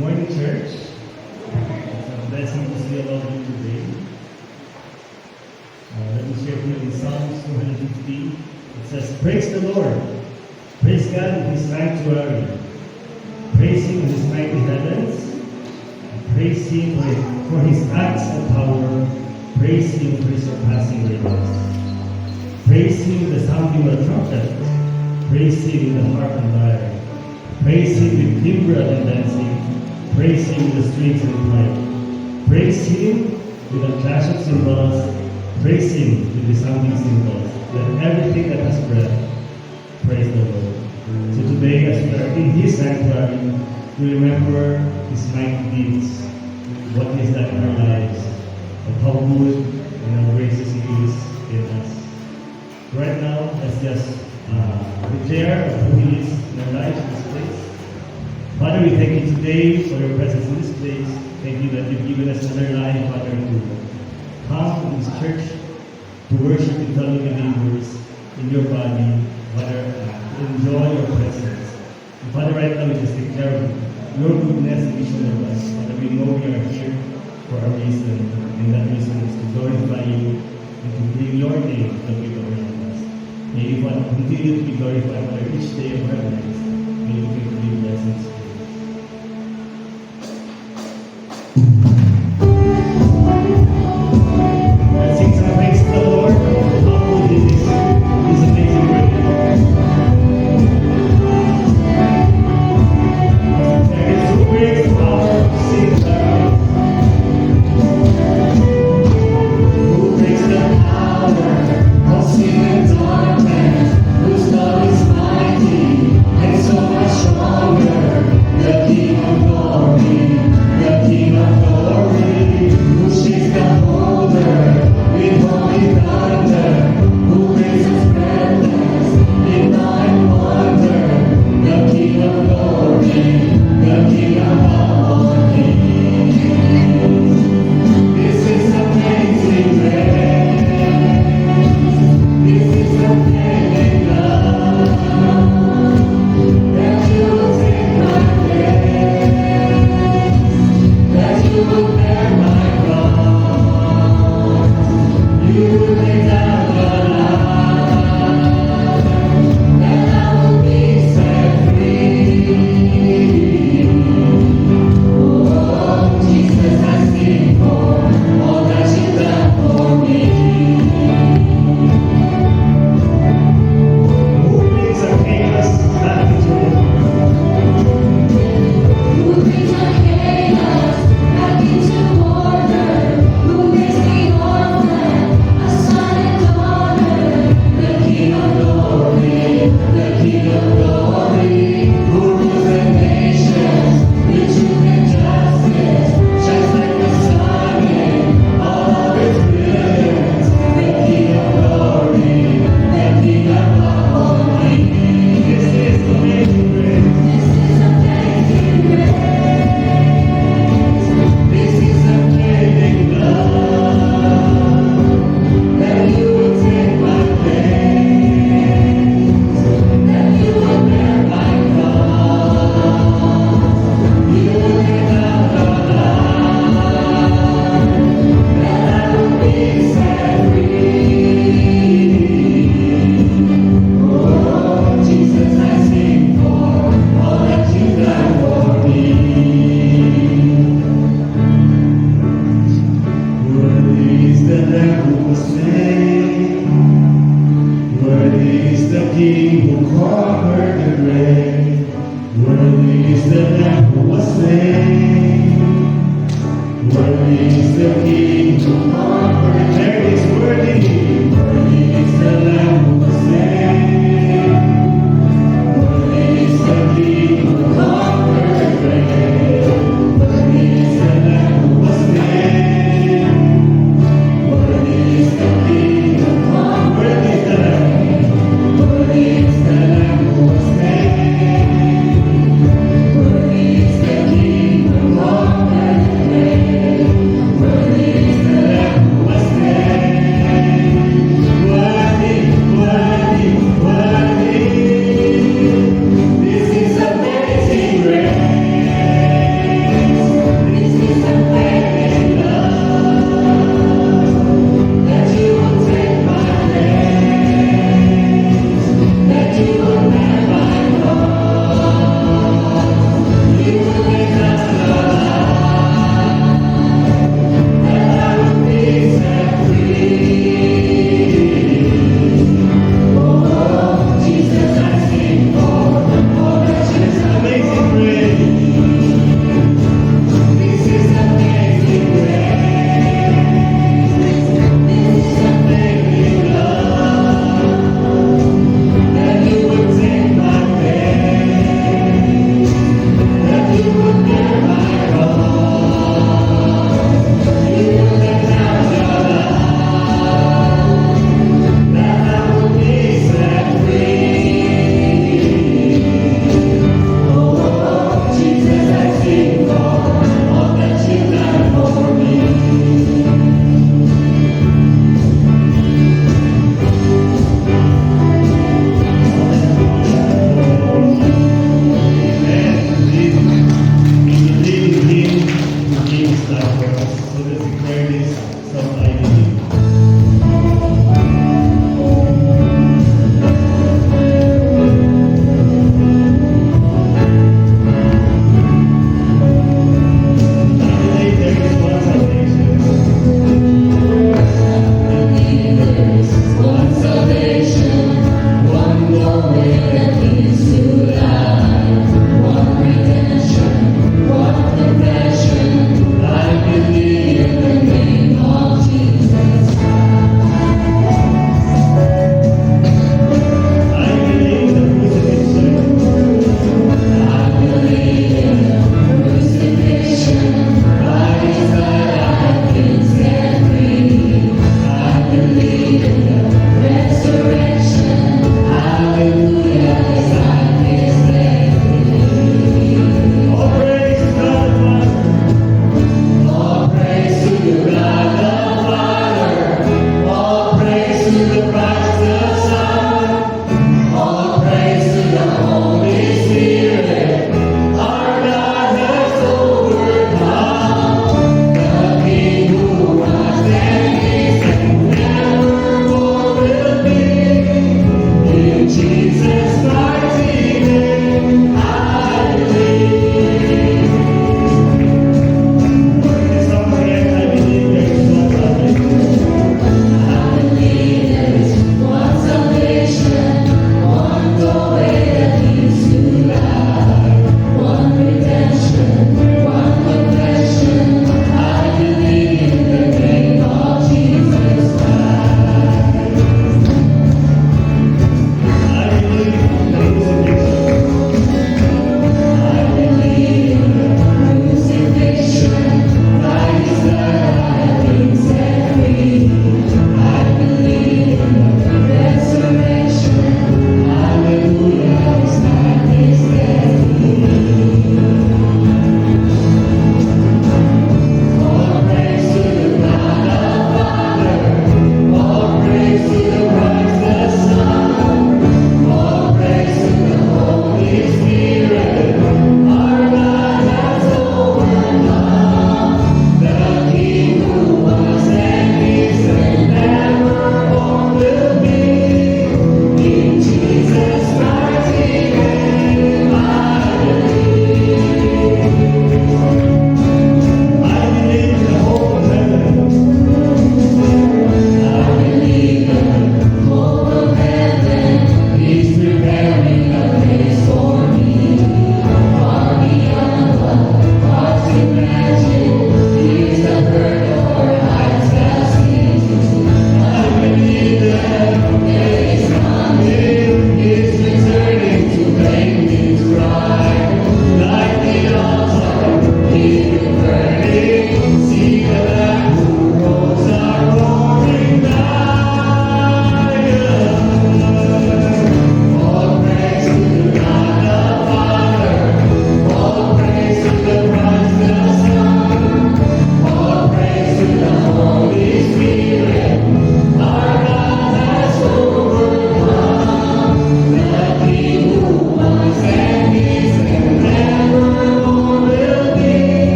morning, church. It's a blessing to see all of you today. Let me share with you in Psalms 250. It says, "Praise the Lord. Praise God in His sanctuary. Praise Him in His mighty heavens. Praise Him for His acts of power. Praise Him for His surpassing greatness. Praise Him with the sounding of the trumpet. Praise Him with the harp and lyre. Praise Him with timbrel and dancing. Praise Him with the strings and pipe. Praise Him with the clash of cymbals. Praise Him with the sounding cymbals. Let everything that has breath praise the Lord." So today, as we are in His sanctuary, we remember His mighty deeds, what He has done in our lives, and how good and how gracious He is in us. Right now, let's just declare who He is in our lives in this place. Father, we thank You today for Your presence in this place. Thank You that You've given us another life, Father, to come in this church, to worship with fellow believers in Your body, Father, to enjoy Your presence. And Father, right now we just declare Your goodness in each one of us. Father, we know we are here for a reason, and that reason is to glorify You and to bring Your name to the people around us. May You, Father, continue to be glorified, Father, each day of our lives. May You give me blessings. Let's sing some praise to the Lord. How good it is. His amazing grace. There is so great power to sing aloud. Who breaks the power of sin and darkness, whose love is mighty and so much stronger. The King of glory, the King of glory, who shakes the whole earth with holy thunder, who makes us breathless in awe and wonder. The King of glory, the King of all kings. This is amazing grace. This is amazing love. That You will take my place, that You will bear my cross. You will lay down Your life, and I will be set free. Oh, Jesus, I sing for all that You've done for me. Who brings our chaos back into order? Who brings our chaos back into order? Who makes the orphan a son and daughter? The King of glory, the King of glory, who rules the nations with truth and justice, shines like the sun in all of its brilliance. The King of glory, the King of all kings. This is amazing grace. This is amazing grace. This is amazing love. That You will take my place, that You will bear my cross. You will lay down Your life, and I will be set free. Oh, Jesus, I sing for all that You've done for me. Worthy is the Lamb who was slain. Worthy is the King who conquered the grave. Worthy is the Lamb who was slain. Worthy is the King who conquered. There it is, worthy. Worthy is the Lamb who was slain. Worthy is the King who conquered the grave. Worthy is the Lamb who was slain. Worthy is the King who conquered. Worthy is the Lamb. Worthy is the Lamb who was slain. Worthy is the King who conquered the grave. Worthy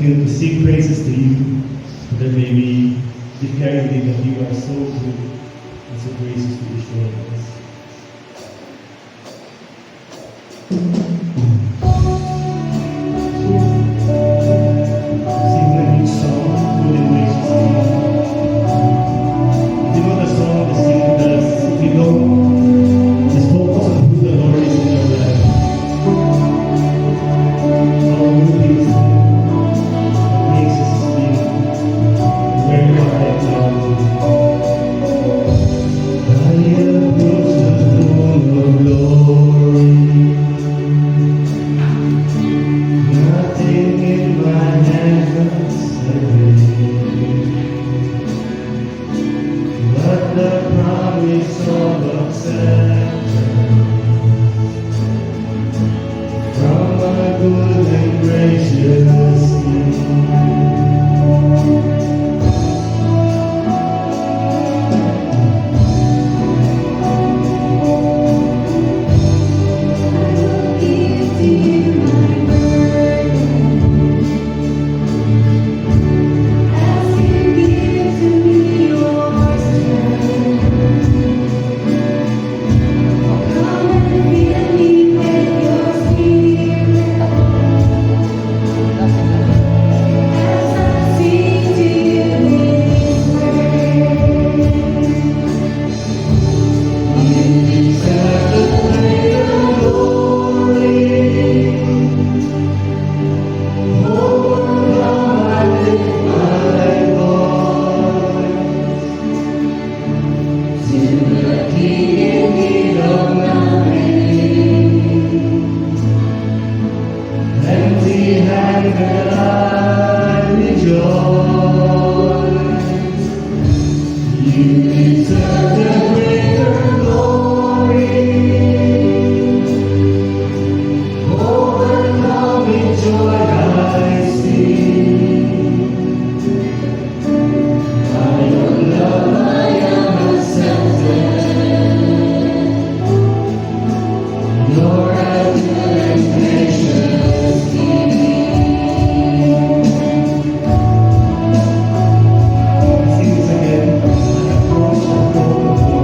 continue to sing praises to you, so that may we declare today that you are so good and so gracious to be showing us. Sing the each song, good and gracious to you. If you know the song, just sing with us. If you don't, just focus on who the Lord is in your life. How good He is, how gracious He's been, where you are right now. I approach the throne of glory, nothing in my hand must but the promise of acceptance from a good and gracious King. Give to you my burden, as you give to me your strength. Come and fill me with your spirit, as I sing to you His word. You deserve the greater glory. Oh, come and lift my voice to the King in need of nothing. Empty handed I rejoice. You deserve the greater glory. Overcome with joy I sing. By your love I am accepted. You're a good and gracious King. Sing this again. Approach the throne of glory.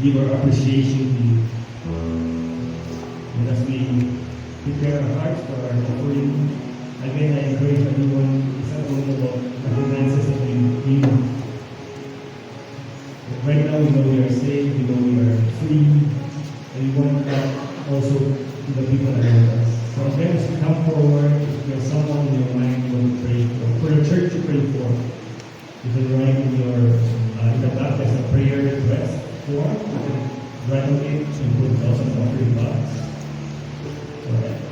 give our appreciation to you. And as we prepare our hearts for our offering, again, I encourage everyone, isang about the finances that we need. Right now, we know we are safe, we know we are free, and we want that also to the people around us. So again, as we come forward, if there's someone in your mind you want to pray for the church to pray for, you can write in your in the back there's a prayer request form. You can write on it and put also an offering box.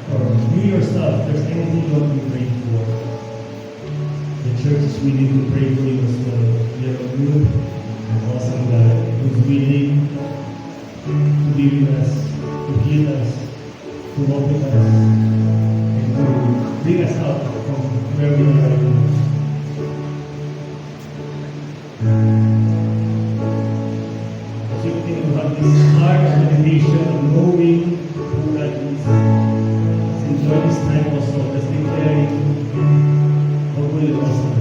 Or you yourself, if there's anything you want to be prayed for, the church is willing to pray for you as well. We have a group and awesome God who's willing to be with us, to heal us, to walk with us, and to bring us out from where we are right now. As you think about this heart of meditation of knowing who God is, let's enjoy this time also, let's declare how good and awesome.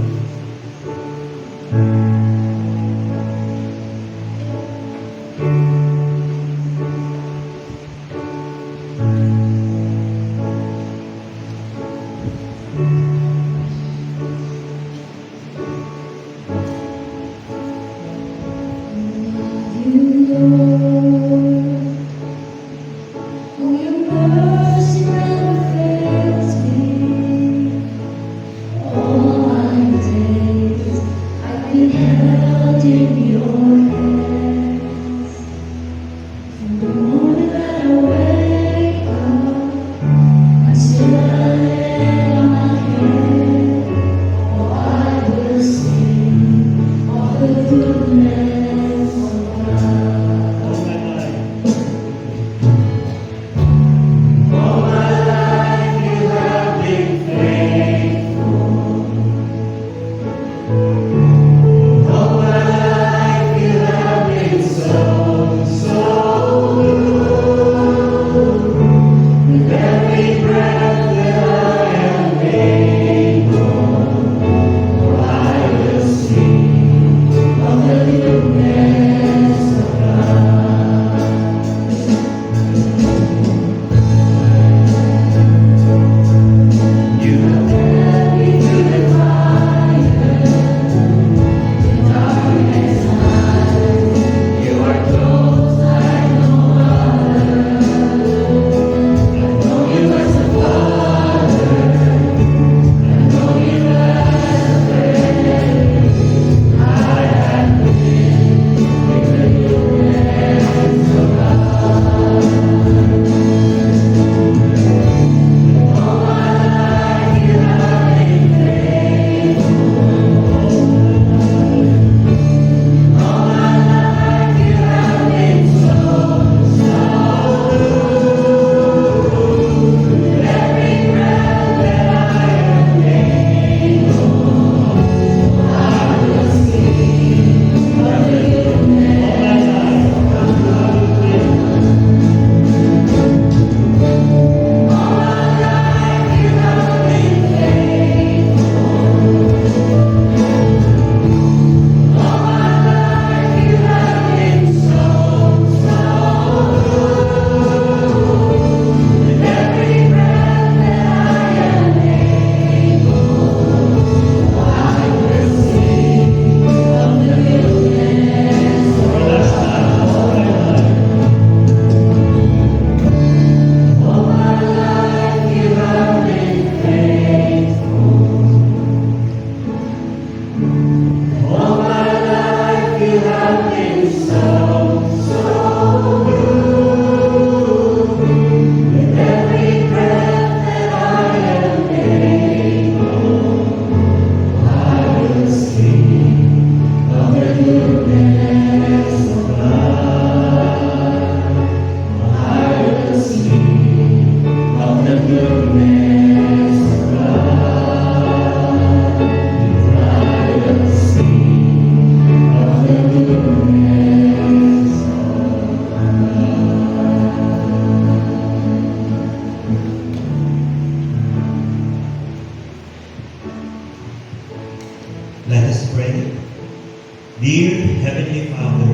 Dear Heavenly Father,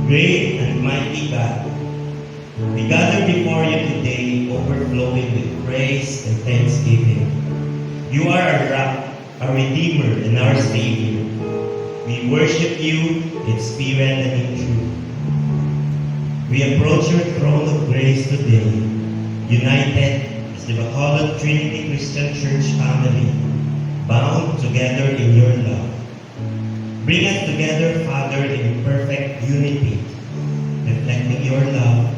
great and mighty God, we gather before you today overflowing with praise and thanksgiving. You are our rock, our Redeemer, and our Savior. We worship you in spirit and in truth. We approach your throne of grace today, united as the Bacolod Trinity Christian Church family, bound together in your love. Bring us together, Father, in perfect unity, reflecting your love.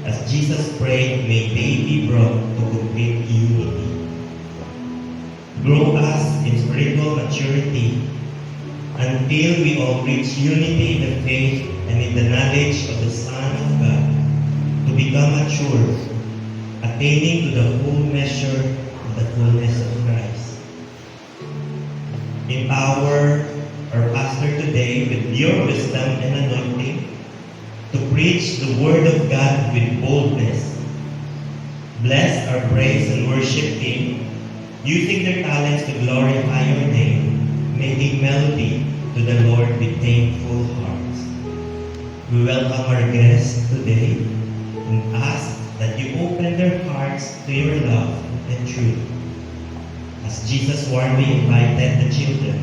As Jesus prayed, may they be brought to complete unity. Grow us in spiritual maturity until we all reach unity in the faith and in the knowledge of the Son of God, to become mature, attaining to the full measure of the fullness of Christ. Empower our pastor today with your wisdom and anointing to preach the word of God with boldness. Bless our praise and worship team, using their talents to glorify your name, making melody to the Lord with thankful hearts. We welcome our guests today and ask that you open their hearts to your love and truth. As Jesus warmly invited the children,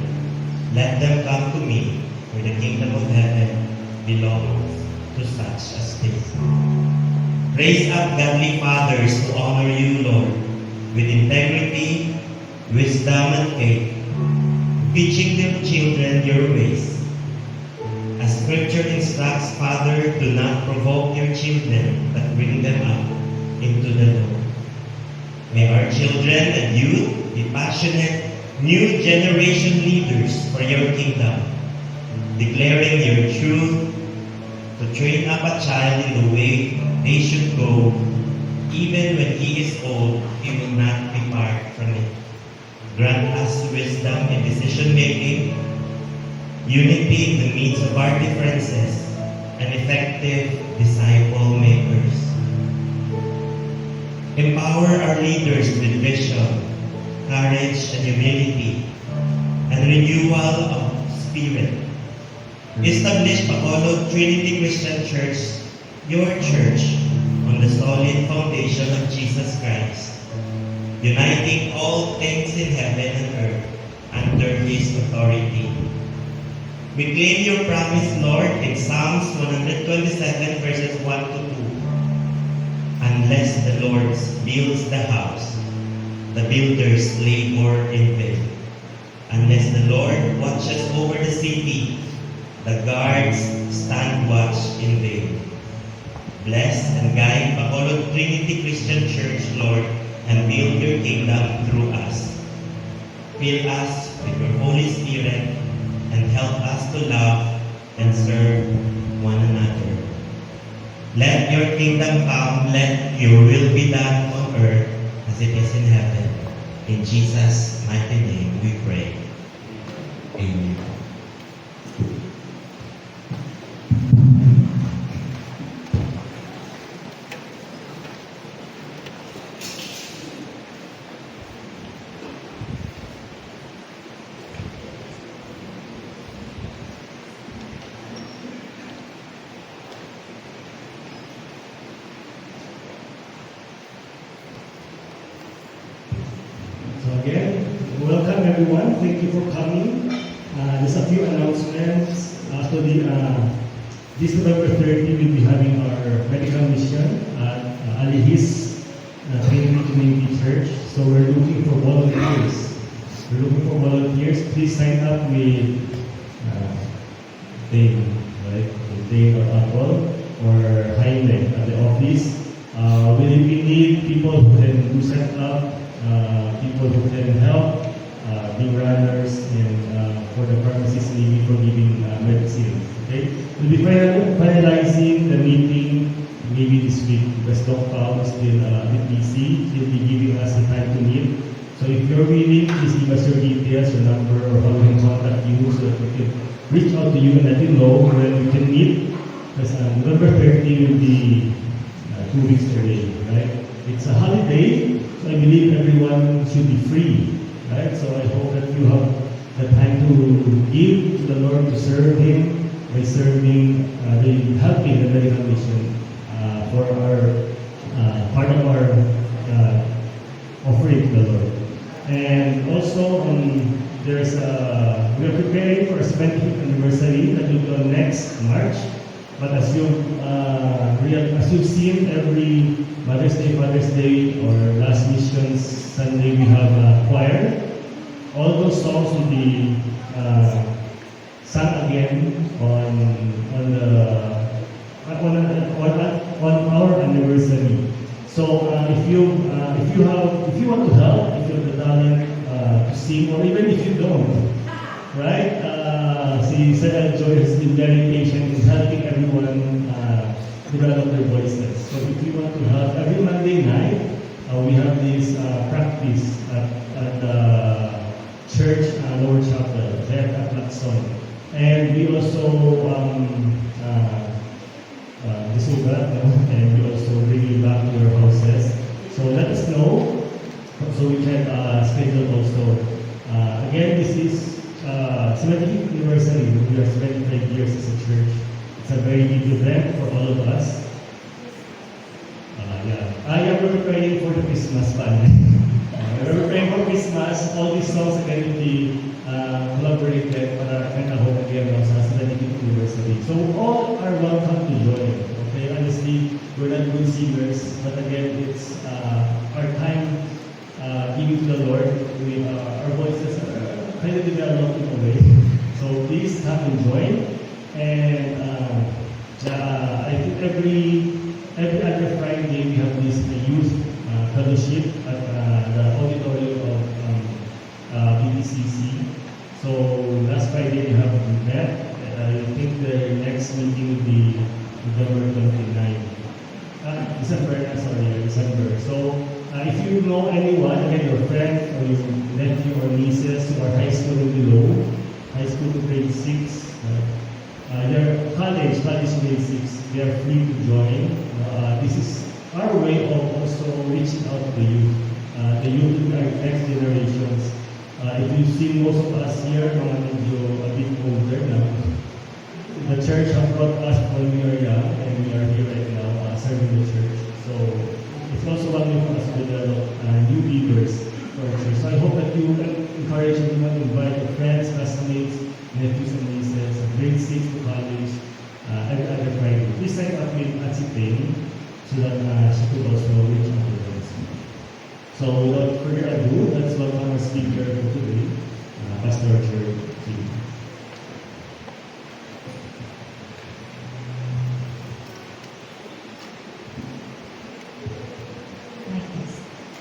let them come to me, for the kingdom of heaven belongs to such as this. Raise up godly fathers to honor you, Lord, with integrity, wisdom, and faith, teaching their children your ways. As Scripture instructs, Father, do not provoke your children, but bring them up into the Lord. May our children and youth be passionate, new generation leaders for your kingdom, declaring your truth, to train up a child in the way they should go. Even when he is old, he will not depart from it. Grant us wisdom in decision making, unity in the midst of our differences, and effective disciple makers. Empower our leaders with vision, courage, and humility, and renewal of spirit. Establish Bacolod Trinity Christian Church, your church, on the solid foundation of Jesus Christ, uniting all things in heaven and earth under His authority. We claim your promise, Lord, in Psalms 127 verses 1 to 2. Unless the Lord builds the house, the builders labor in vain. Unless the Lord watches over the city, the guards stand watch in vain. Bless and guide Bacolod Trinity Christian Church, Lord, and build your kingdom through us. Fill us with your Holy Spirit and help us to love and serve one another. Let your kingdom come, let your will be done on earth as it is in heaven. In Jesus' mighty name we pray. Amen. So again, welcome everyone. Thank you for coming. Just a few announcements. So this November 30, we'll be having our medical mission at Alihis Trinity Community Church. So we're looking for volunteers. Please sign up with Dave, right? Dave or Apple or Jaime at the office. We need people who can do setup, people who can help, be runners, and for the pharmacists maybe for giving medicine. Okay, we'll be finalizing the meeting maybe this week because Doc Paul is still a bit busy. He'll be giving us the time to meet. So if you're willing, please give us your details, your number, or how we can contact you so that we can reach out to you and let you know when we can meet. Because November 30 will be 2 weeks away, right? It's a holiday, so I believe everyone should be free, right? So I hope that you have the time to give to the Lord, to serve Him by serving, by helping the medical mission for our part of our offering to the Lord. And also, there's we are preparing for a 75th anniversary that will be on next March. But as you've seen, every Mother's Day, Father's Day, or last missions Sunday, we have a choir. All those songs will be sung again on our anniversary. So if you want to help, if you have the talent to sing, or even if you don't, right? Si Sarah Joy has been very patient in helping everyone develop their voices. So if you want to help, every Monday night we have this practice at the church lower chapel, there at Lacson. And we also and we also bring you back to your houses. So let us know so we can schedule also. Again, this is 75th anniversary. We are 75 years as a church. It's a very big event for all of us. I am preparing for the Christmas fund. We're preparing for Christmas. All these songs again will be collaborated para kanahon again sa 75th anniversary. So all are welcome to join. Okay, honestly, we're not good singers, but again, it's our time giving to the Lord. Our voices are kind of developed in a way. So please come and join. And I think every other Friday we have this youth fellowship at the auditorium of BBCC. So last Friday we have met. I think the next meeting will be November 29. December. So if you know anyone, again your friend or your nephew or nieces who are high school and below, high school to grade 6, they're college grade 6, they are free to join. This is our way of also reaching out to the youth. The youth are next generations. If you've seen most of us here, mga medyo a bit older now, the church has brought us when we are young, and we are here right now serving the church. So it's also one way for us to develop new leaders for our church. So I hope that you encourage everyone to invite your friends, classmates, nephews and nieces, grade 6 to college, every other Friday. Please sign up with Atsi Payne so that she could also reach out to them. So without further ado, let's welcome our speaker for today, Pastor Richard.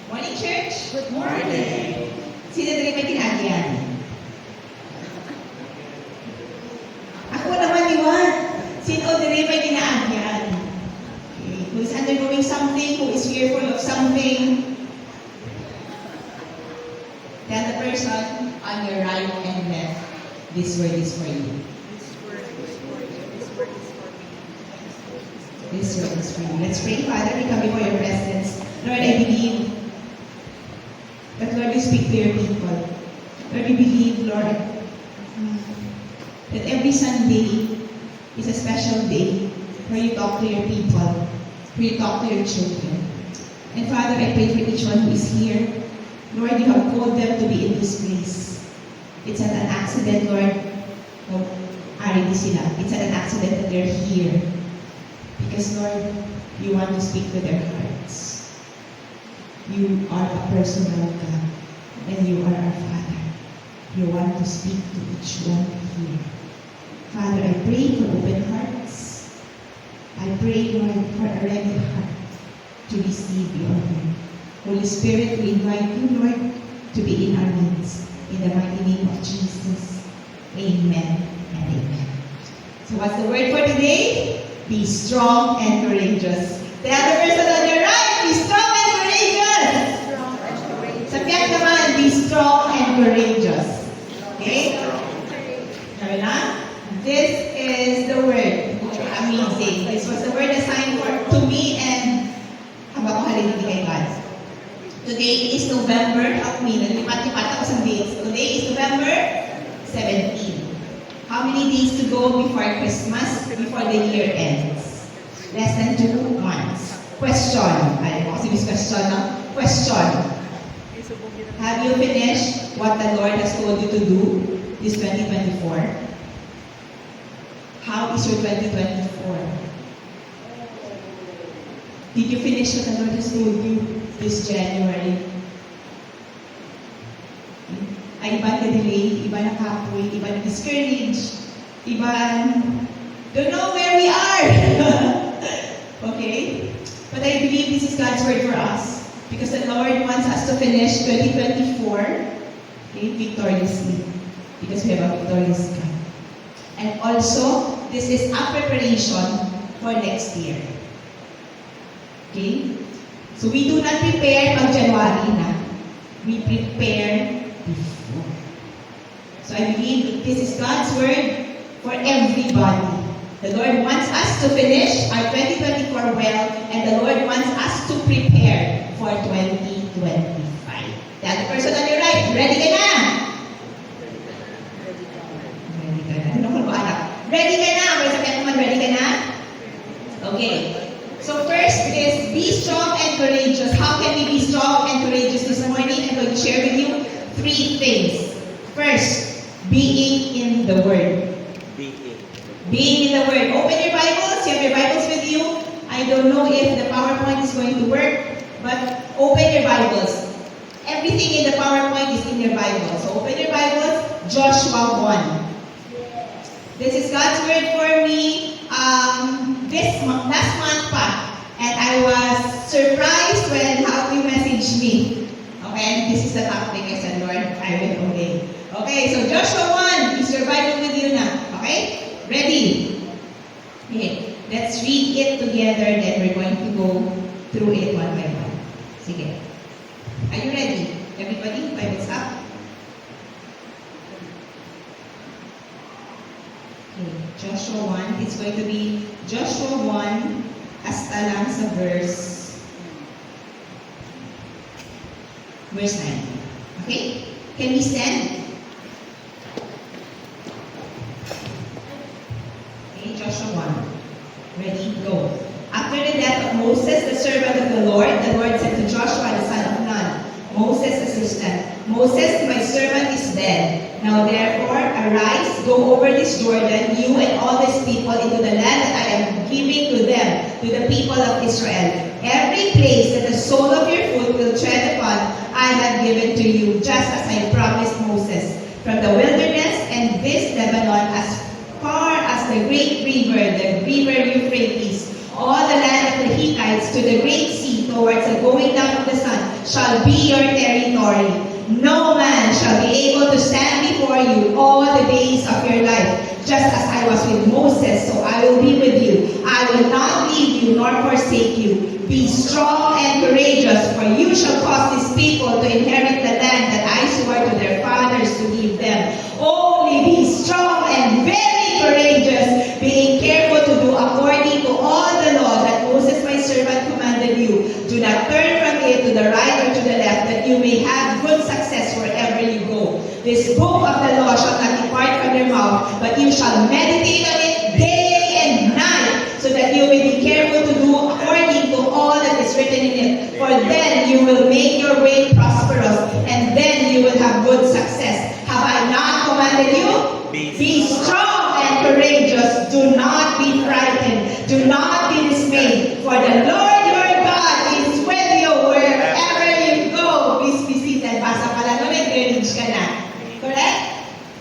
Morning, church. Good morning. Sino na rin may kinagyan? Ako naman iwan. Sino na rin may kinagyan? Okay. Who is undergoing something, who is fearful of something. Tell the person on your right and left, this word is for you. This word is for you. Let's pray. Father, we come before your presence. Lord, I believe that, Lord, you speak to your people. Lord, we believe, Lord, that every Sunday is a special day where you talk to your people, where you talk to your children. And Father, I pray for each one who is here. Lord, you have called them to be in this place. It's not an accident, Lord. It's not an accident that they're here. Because, Lord, you want to speak to their hearts. You are a personal God, and you are our Father. You want to speak to each one here. Father, I pray for open hearts. I pray, Lord, for a ready heart to receive your word. Holy Spirit, we invite you, Lord, to be in our midst. In the mighty name of Jesus. Amen and amen. So what's the word for today? Be strong and courageous. The other person on your right, be strong and courageous. Sa piyak naman, be strong and courageous. Okay? Sabi na? This is the word. Amazing. This was the word assigned to me and habang ko halilig kay God. Today is November. Help me. Nalipat-lipat ako sa dates. Today is November 17. How many days to go before Christmas, before the year ends? Less than 2 months. Question. Ay, ako si Miss Question, no? Question. Have you finished what the Lord has told you to do this 2024? How is your 2024? Did you finish what the Lord has told you this January? Ay, iba na-delay, iba na-kapoy, iba na-discourage, iba don't know where we are. Okay? But I believe this is God's word for us because the Lord wants us to finish 2024 victoriously because we have a victorious God. And also, this is a preparation for next year. Okay? So we do not prepare pag January na. We prepare before. So I believe this is God's word for everybody. The Lord wants us to finish our 2024 well, and the Lord wants us to prepare for 2025. Tell the person on your right, ready ka na? Ready ka na. Ano ko ba anak? Ready ka na? May sakit naman, ready ka na? Okay. So first is be strong and courageous. How can we be strong and courageous this morning? I'm going to share with you 3 things. First, being in the Word. Being in the Word. Open your Bibles. You have your Bibles with you. I don't know if the PowerPoint is going to work, but open your Bibles. Everything in the PowerPoint is in your Bible. So open your Bibles. Joshua 1. This is God's word for me last month pa. And I was surprised when how you messaged me. Okay, and this is the topic. I said, Lord, I will obey. Okay, so Joshua 1. Is your Bible with you now? Okay? Ready? Okay, let's read it together, then we're going to go through it one by one. Sige. Are you ready? Everybody, Bible's up. Okay, Joshua 1. It's going to be Joshua 1 hasta lang sa verse 9. Okay? Can we stand? Joshua 1. Ready? Go. After the death of Moses, the servant of the Lord said to Joshua, the son of Nun, Moses' assistant, Moses, my servant is dead. Now therefore, arise, go over this Jordan, you and all these people, into the land that I am giving to them, to the people of Israel. Every place that the sole of your foot will tread upon, I have given to you, just as I promised Moses. From the wilderness and this Lebanon, as far as the great river, the river Euphrates, all the land of the Hittites to the great sea towards the going down of the sun shall be your territory. No man shall be able to stand before you all the days of your life. Just as I was with Moses, so I will be with you. I will not leave you nor forsake you. Be strong and courageous, for you shall cause these people to inherit the land that I swore to their fathers to give them. Only be strong and very courageous, being careful to do according to all the law that Moses my servant commanded you. Do not turn from it to the right or to the left, that you may have good success wherever you go. This book of the law shall not depart from your mouth, but you shall meditate on it day and night, so that you may be careful to do according to all that is written in it. For then you will make your way prosperous, and then you will have good success. Have I not commanded you? Be strong and courageous. Do not be frightened. Do not be dismayed. For the Lord your God is with you wherever you go. Please be seated. Basa pala nun, encourage ka na. Correct?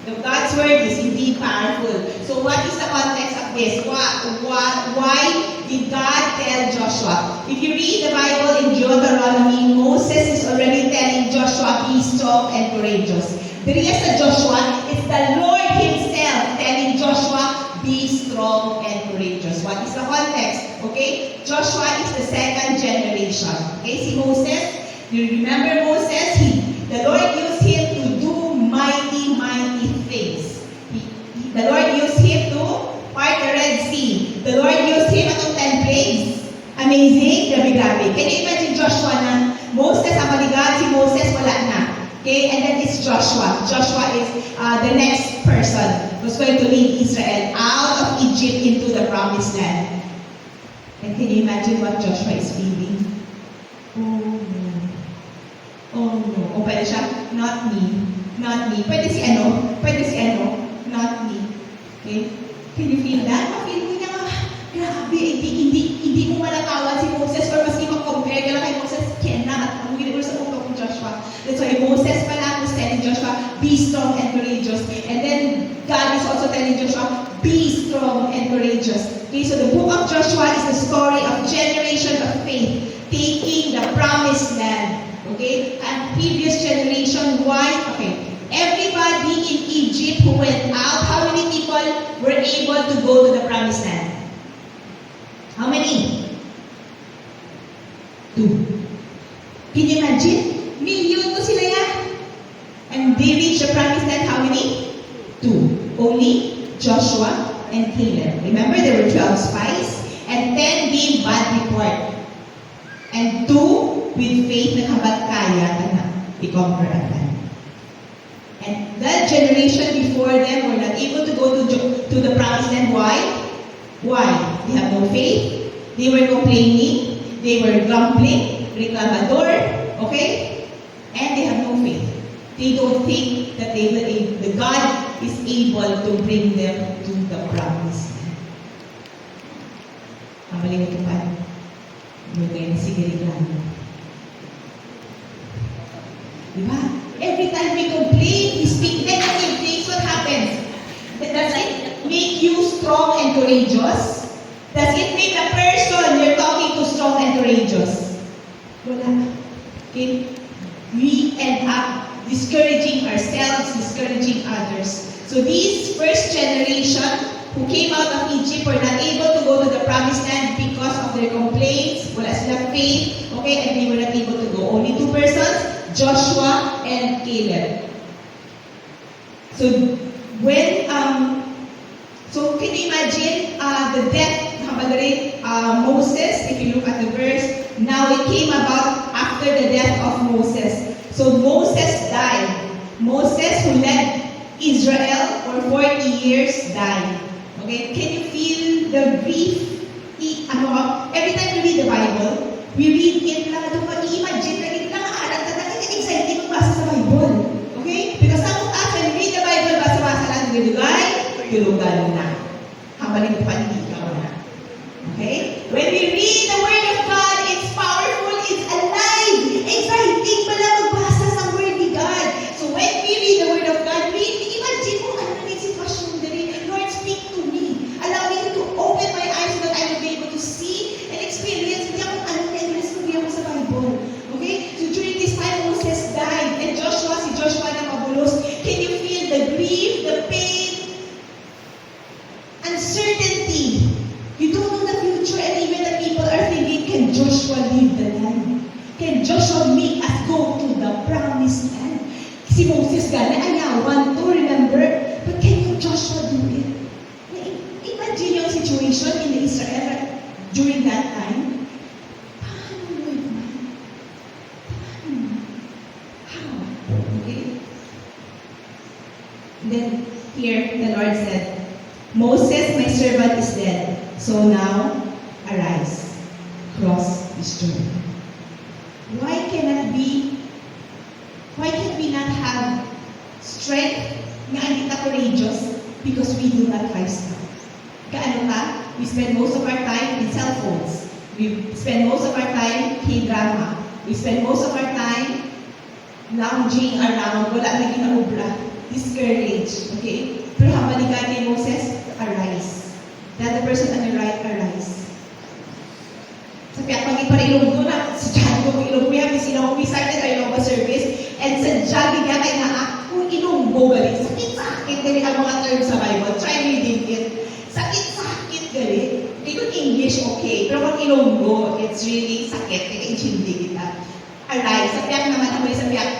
The God's word is indeed powerful. So what is the context of this? Why did God tell Joshua? If you read the Bible in Deuteronomy, Moses is already telling Joshua, be strong and courageous. Diri sa Joshua, it's the Lord Himself telling Joshua, be strong and courageous. What is the context? Okay? Joshua is the second generation. Okay? Si Moses, you remember Moses? The Lord used him to do mighty things. The Lord used him to part the Red Sea. The Lord used him at 10 plagues. Amazing. Grabe. Can you imagine Joshua na Moses, ang maligad si Moses, wala na. Okay, and then it's Joshua. Joshua is the next person who's going to lead Israel out of Egypt into the promised land. And can you imagine what Joshua is feeling? Oh no. Oh no. O pwede siya? Not me. Not me. Pwede si ano? Pwede si ano? Not me. Okay? Can you feel that? Feel mo niya, grabe, hindi mo malatawa si Moses or maski mag-compare ka lang kay Moses, cannot. Ang willing ko sa utak ng Joshua. That's why Moses pala was telling Joshua, be strong and courageous. And then God is also telling Joshua, be strong and courageous. Okay, so the book of Joshua is the story of generation of faith taking the promised land. Okay, and previous generation, why? Okay, everybody in Egypt who went out, how many people were able to go to the promised land? How many? 2. Can you imagine? Million to sila yan. And they reached the promised land, how many? 2. Only Joshua and Caleb. Remember, there were 12 spies, and 10 gave bad report. And 2 with faith na kabat kaya na i-conquer ang land. And that generation before them were not able to go to the promised land. Why? Why? They have no faith. They were complaining. They were grumbling, reclamador, okay? And they have no faith. They don't think that the God is able to bring them to the promised land. Ang ito pa. Bigay na sigarilyo. Diba? Every time we complain, we speak negative things, what happens? Does it make you strong and courageous? Does it make the person you're talking to strong and courageous? Wala. Okay? We end up discouraging ourselves, discouraging others. So these first generation who came out of Egypt were not able to go to the promised land because of their complaints, wala silang faith, okay, and they were not able to go. Only 2 persons, Joshua and Caleb. So when so can you imagine the death of Moses? If you look at the verse, now it came about after the death of Moses. So Moses died. Moses, who led Israel for 40 years, died. Okay, can you feel the grief? Every time we read the Bible, we read it lang ito, i-imagine na ito lang aaral ka na excited magbasa sa Bible. Okay? Because sometimes when you read the Bible, basa-basa lang gulugay, gulugan na. Habang ito pa, hindi ka na. Okay? When we read the Word of God, it's powerful, it's alive. Exciting pala magbasa sa Word ni God. So when we read the Word of God, imagine mo ano na yung sitwasyon dali. Lord, speak to me. Allow me to open my eyes so that I will be able to see and experience hindi ako ano na yung restorya mo sa Bible. Okay? So during this time, Moses died. And si Joshua na mabulos. Can you feel the grief, the pain, uncertainty? You don't know the future, and even the people are thinking, can Joshua leave the land? Can Joshua make us go to the promised land? Si Moses gana ayawan to, remember? But can Joshua do it? Imagine yung situation in Israel during that time. Paano, Lord man? Paano? How? Okay? Then, here, the Lord said, Moses, my servant, is dead. So now, arise, cross this Jordan. Why can we not have strength nga hindi ta courageous? Because we do not rise up. Kaano ka? We spend most of our time in cell phones. We spend most of our time K-drama. We spend most of our time lounging around, wala na ginaubra, discouraged. Okay? Pero habang ni Moses, arise. The other person on the right, arise. Sabi ako, pag-iparilog doon na, sa Diyan ko ilog, we have this, we started our Ilonggo service, and sa Diyan, bigyan kayo na ako, Ilonggo galit. Sakit-sakit galit ang mga terms sa Bible. Try reading it. Sakit-sakit galit. Even English, okay. Pero kung Ilonggo, it's really sakit. Kaya-intindi kita. Arise. Sabi ako naman, sabi ako,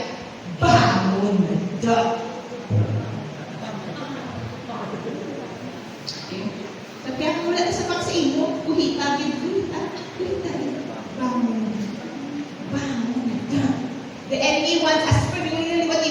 bangon. Duh. Sabi ako, wala na sa paksa ino, kuhita, bangon. The enemy wants us, familiar what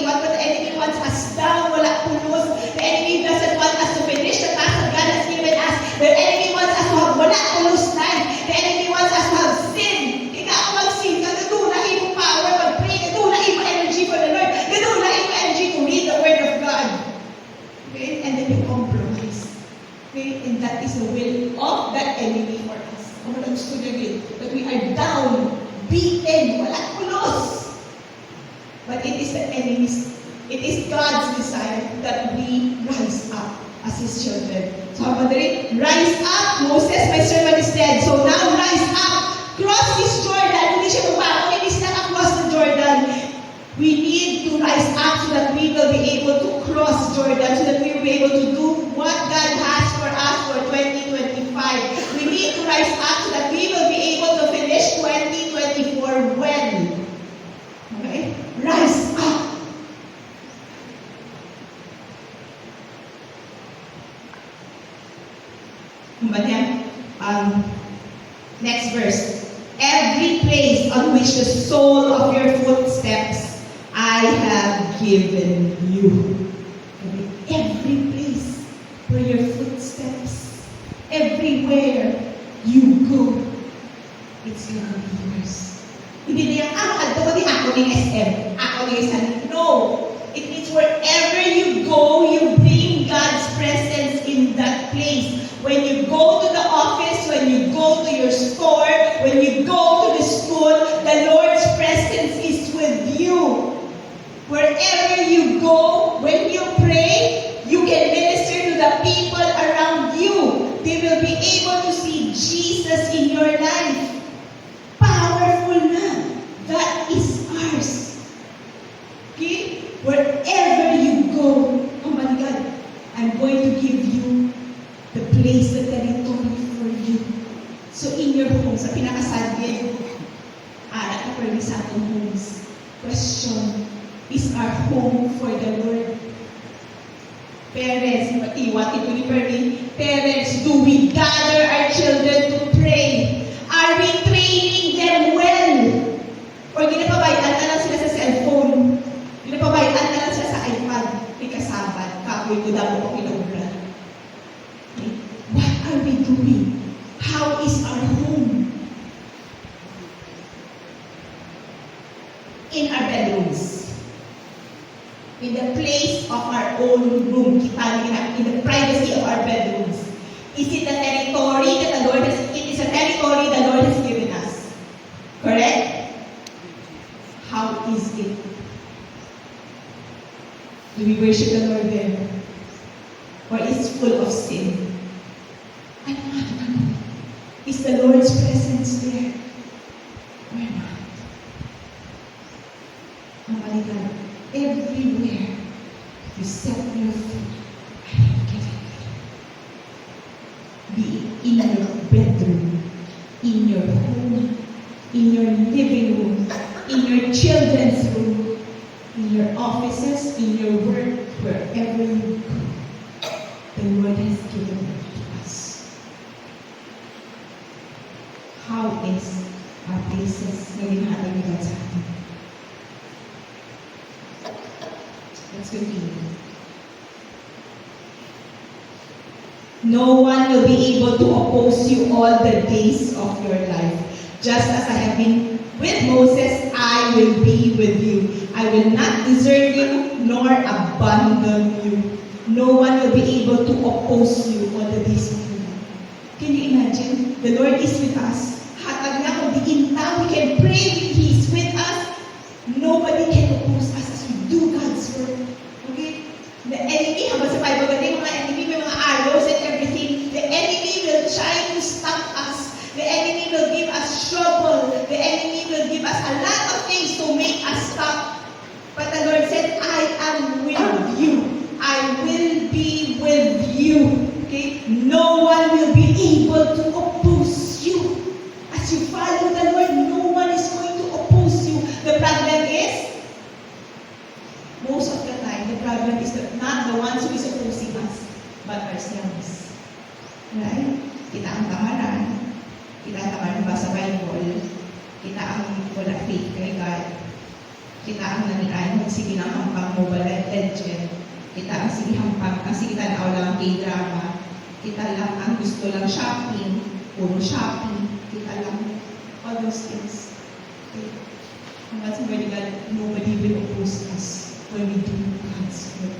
gusto niya din. That we are down, beaten, walang kulos. But it is God's desire that we rise up as His children. So, Madrid, rise up. Moses, my servant is dead. So now, rise up. Cross this Jordan. Hindi siya magbago. Hindi siya nakakross the Jordan. We need to rise up so that we will be able to cross Jordan, so that we will be able to do what God has for us for 2025. We need to rise up so that we will be able to finish 2024 well. Okay? Rise up. Next verse. Every place on which the sole of your footsteps I have given you. Every place where your footsteps, everywhere you go, it's gonna be yours. Hindi na ako ni SM, ako ni SM. No! It means wherever you go, you bring God's presence in that place. When you go to the office, when you go to your store, when you go to the school, the Lord's presence is with you. Wherever you go, when you pray, you can minister to the people around you. They will be able to see Jesus in your life. Powerful na. That is ours. Okay? Wherever you go, oh my God, I'm going to give you the place, the territory for you. So in your home, sa pinakasadya, nakapirmi sa atong homes. Question, is our home for the Lord? Parents, what ito ni Perry? Parents, do we gather our children to pray? Are we training them well? Or ginapabayaan na lang sila sa cellphone? Ginapabayaan na lang sila sa iPad? May kasabad, kapoy ko daw ako kinobra. Okay? What are we doing? How is our home? In our bedrooms. In the place of our own room, in the privacy of our bedrooms. Is it a territory that the Lord has, it is a territory the Lord has given us. Correct? How is it? Do we worship the Lord there? Or is it full of sin? Ano nga ito? Is the Lord's presence there? Or not? Oh my God. Everywhere you set your foot, I am giving you. Be it in your bedroom, in your home, in your living room, in your children's room, in your offices, in your work, wherever you go. The Lord has given it to us. How is our places ngayon natin ni God sa atin? Let's continue. No one will be able to oppose you all the days of your life. Just as I have been with Moses, I will be with you. I will not desert you nor abandon you. No one will be able to oppose you all the days of your life. Can you imagine? The Lord is with us. Hatag na kung diin na, we can pray when He is with us. Nobody can oppose us as we do God's work. Okay? The enemy, habang sa Bible, ganyan mga enemy, may mga arrows and everything. The enemy will try to stop us. The enemy will give us trouble. The enemy will give us a lot of things to make us stop. But the Lord said, I am with you. I will be with you. Okay? No one will be able to oppose you. As you follow the Lord, no one is going to oppose you. The problem is, most of the time, the problem is that not the ones who is opposing us, but ourselves. Right? Kita ang tamaran. Kita ang tamaran ba sa Bible? Kita ang wala faith kay God. Kita ang nanian, sige ng hampang Mobile Legend. Kita ang sige hampang, ang sige tanaw lang K-drama. Kita lang ang gusto lang shopping, puro shopping. Kita lang all those things. Okay? And that's where God, nobody will oppose us when we do God's work.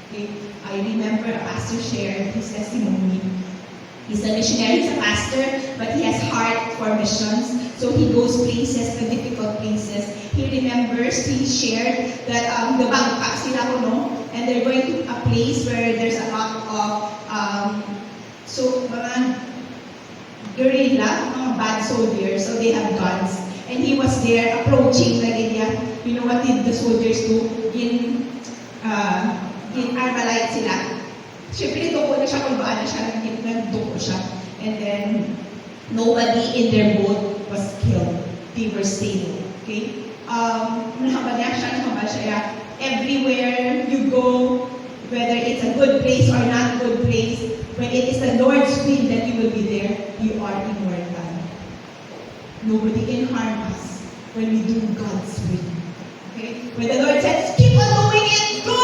Okay? I remember a pastor shared his testimony. He's a missionary, he's a pastor, but he has heart for missions. So he goes places, the difficult places. He remembers, he shared that the Bangka sila ko, no? And they're going to a place where there's a lot of mga guerrilla, mga bad soldiers, so they have guns. And he was there approaching the area. You know what did the soldiers do? In Armalite sila. Siyempre, duko na siya, kung baan na siya, nagduko siya. And then, nobody in their boat was killed. They were saved. Okay? Nahabalik siya. Everywhere you go, whether it's a good place or not good place, when it is the Lord's will that you will be there, you are immortal. Nobody can harm us when we do God's will. Okay? When the Lord says, keep on doing it, go!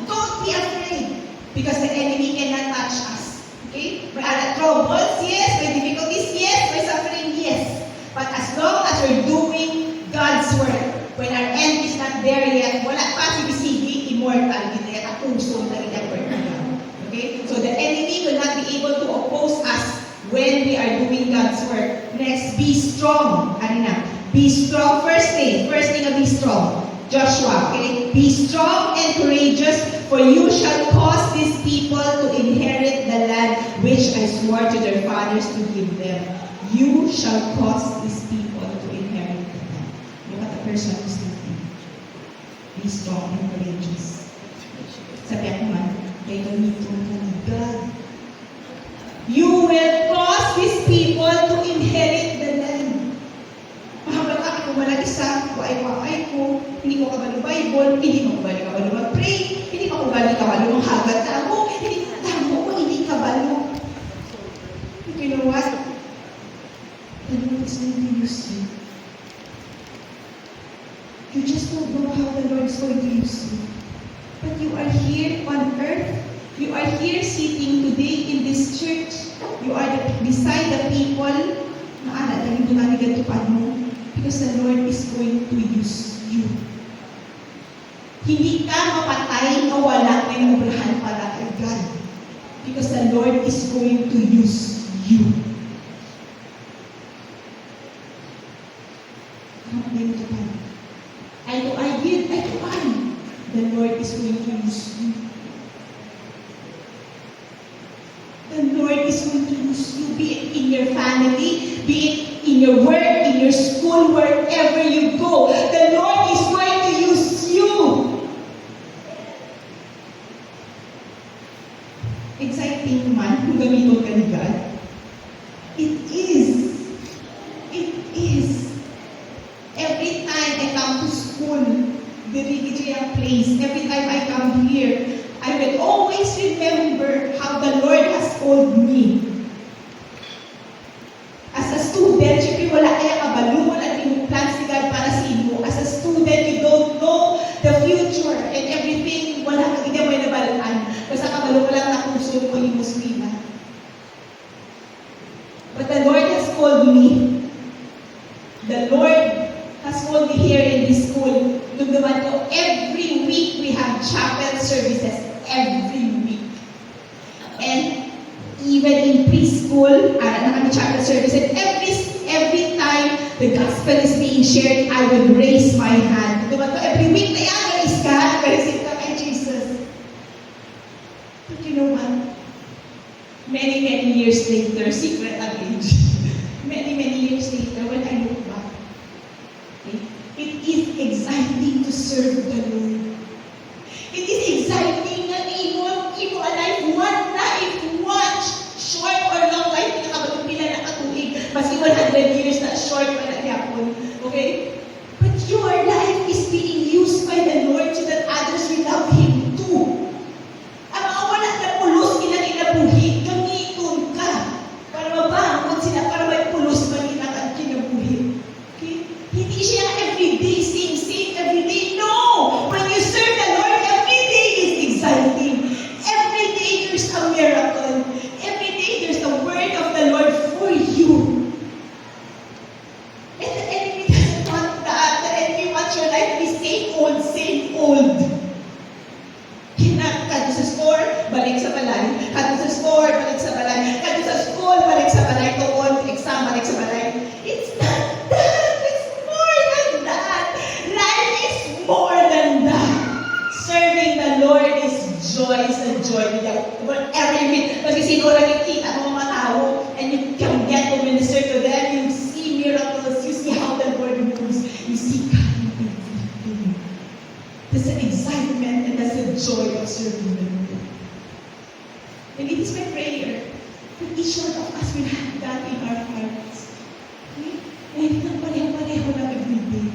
Don't be afraid. Because the enemy cannot touch us. Okay? May troubles, yes. May difficulties, yes. May suffering, yes. But as long as we're doing God's work, when our end is not there yet, wala pa si bisigi, immortal, hindi at puso na work na God. Okay? So the enemy will not be able to oppose us when we are doing God's work. Next, be strong. Ano na? Be strong. First thing na be strong. Joshua, okay? Be strong and courageous, for you shall cause these people to inherit the land which I swore to their fathers to give them. You shall cause these people to inherit the land. Look at the person who's speaking. Be strong and courageous. Sabi ako man, kay ganito ka ni God. You will cause these people to inherit the land. Mahabag ako, wala isa, waay ko, hindi ko kabalo Bible, hindi mo kabalo mag-pray, hindi mo kabalo maghagat ka ako, hindi kabalo. You know what? The Lord is going to use you. You just don't know how the Lord is going to use you. But you are here on earth. You are here sitting today in this church. You are beside the people because the Lord is going to use you. Hindi ka mapatay o wala may obrahan para kay God. Because the Lord is going to use you. The Lord is going to use you. The Lord is going to use you, be it in your family, be it in your work, in your school, wherever you go. The Lord is going to use you. Exciting man kung gamiton ka ni God. It is. It is. Every time I come to school, the religious place, every time I come here, I will always remember how the Lord has called me. As a student, syempre wala kaya kabalo, wala yung plans ni God para sa inyo. As a student, you don't know the future and everything, wala kang hindi mo nabalaan. Basta kabalo ko lang na puso ko yung muslima. But the Lord has called me. The Lord has called me here in this school. Nagdaman ko, every week we have chapel services. Every week. And even in preschool, kami chapel services. Every time the gospel is being shared, I would raise my hand. Nagdaman ko, every week na yan, raise ka, receive ka kay Jesus. But you know what? Many years later, secret of age. many years later, when I look back, it is exciting to serve the Lord. It is exciting na imo alive one life, one short or long life, pinakabalong pila na katuig, maski 100 years na short pa na yapon. Okay? But your life is being used by the Lord so that others will love Him too. Ang mga wala na pulos, kinabuhi, gamiton ka para mabangon sila, para may pulos man kinabuhi. Okay? Hindi siya everyday, same, everyday. No! When you serve the Lord, every day is exciting. Every day there's a miracle. Every day there's the word of the Lord for you. And the enemy doesn't want tuon, exam, balik sa balay. It's not that. It's more than that. Life is more than that. Serving the Lord is joy, is the joy. Whatever you mean, kasi sino lang yung kita ng mga tao, and you can get to minister to them, you see miracles, you see how the Lord moves, you see God moving. That's the excitement and that's the joy of serving the Lord. And it is my prayer that each one of us will have that in our hearts. Okay? Na hindi lang pareho-pareho lang every day.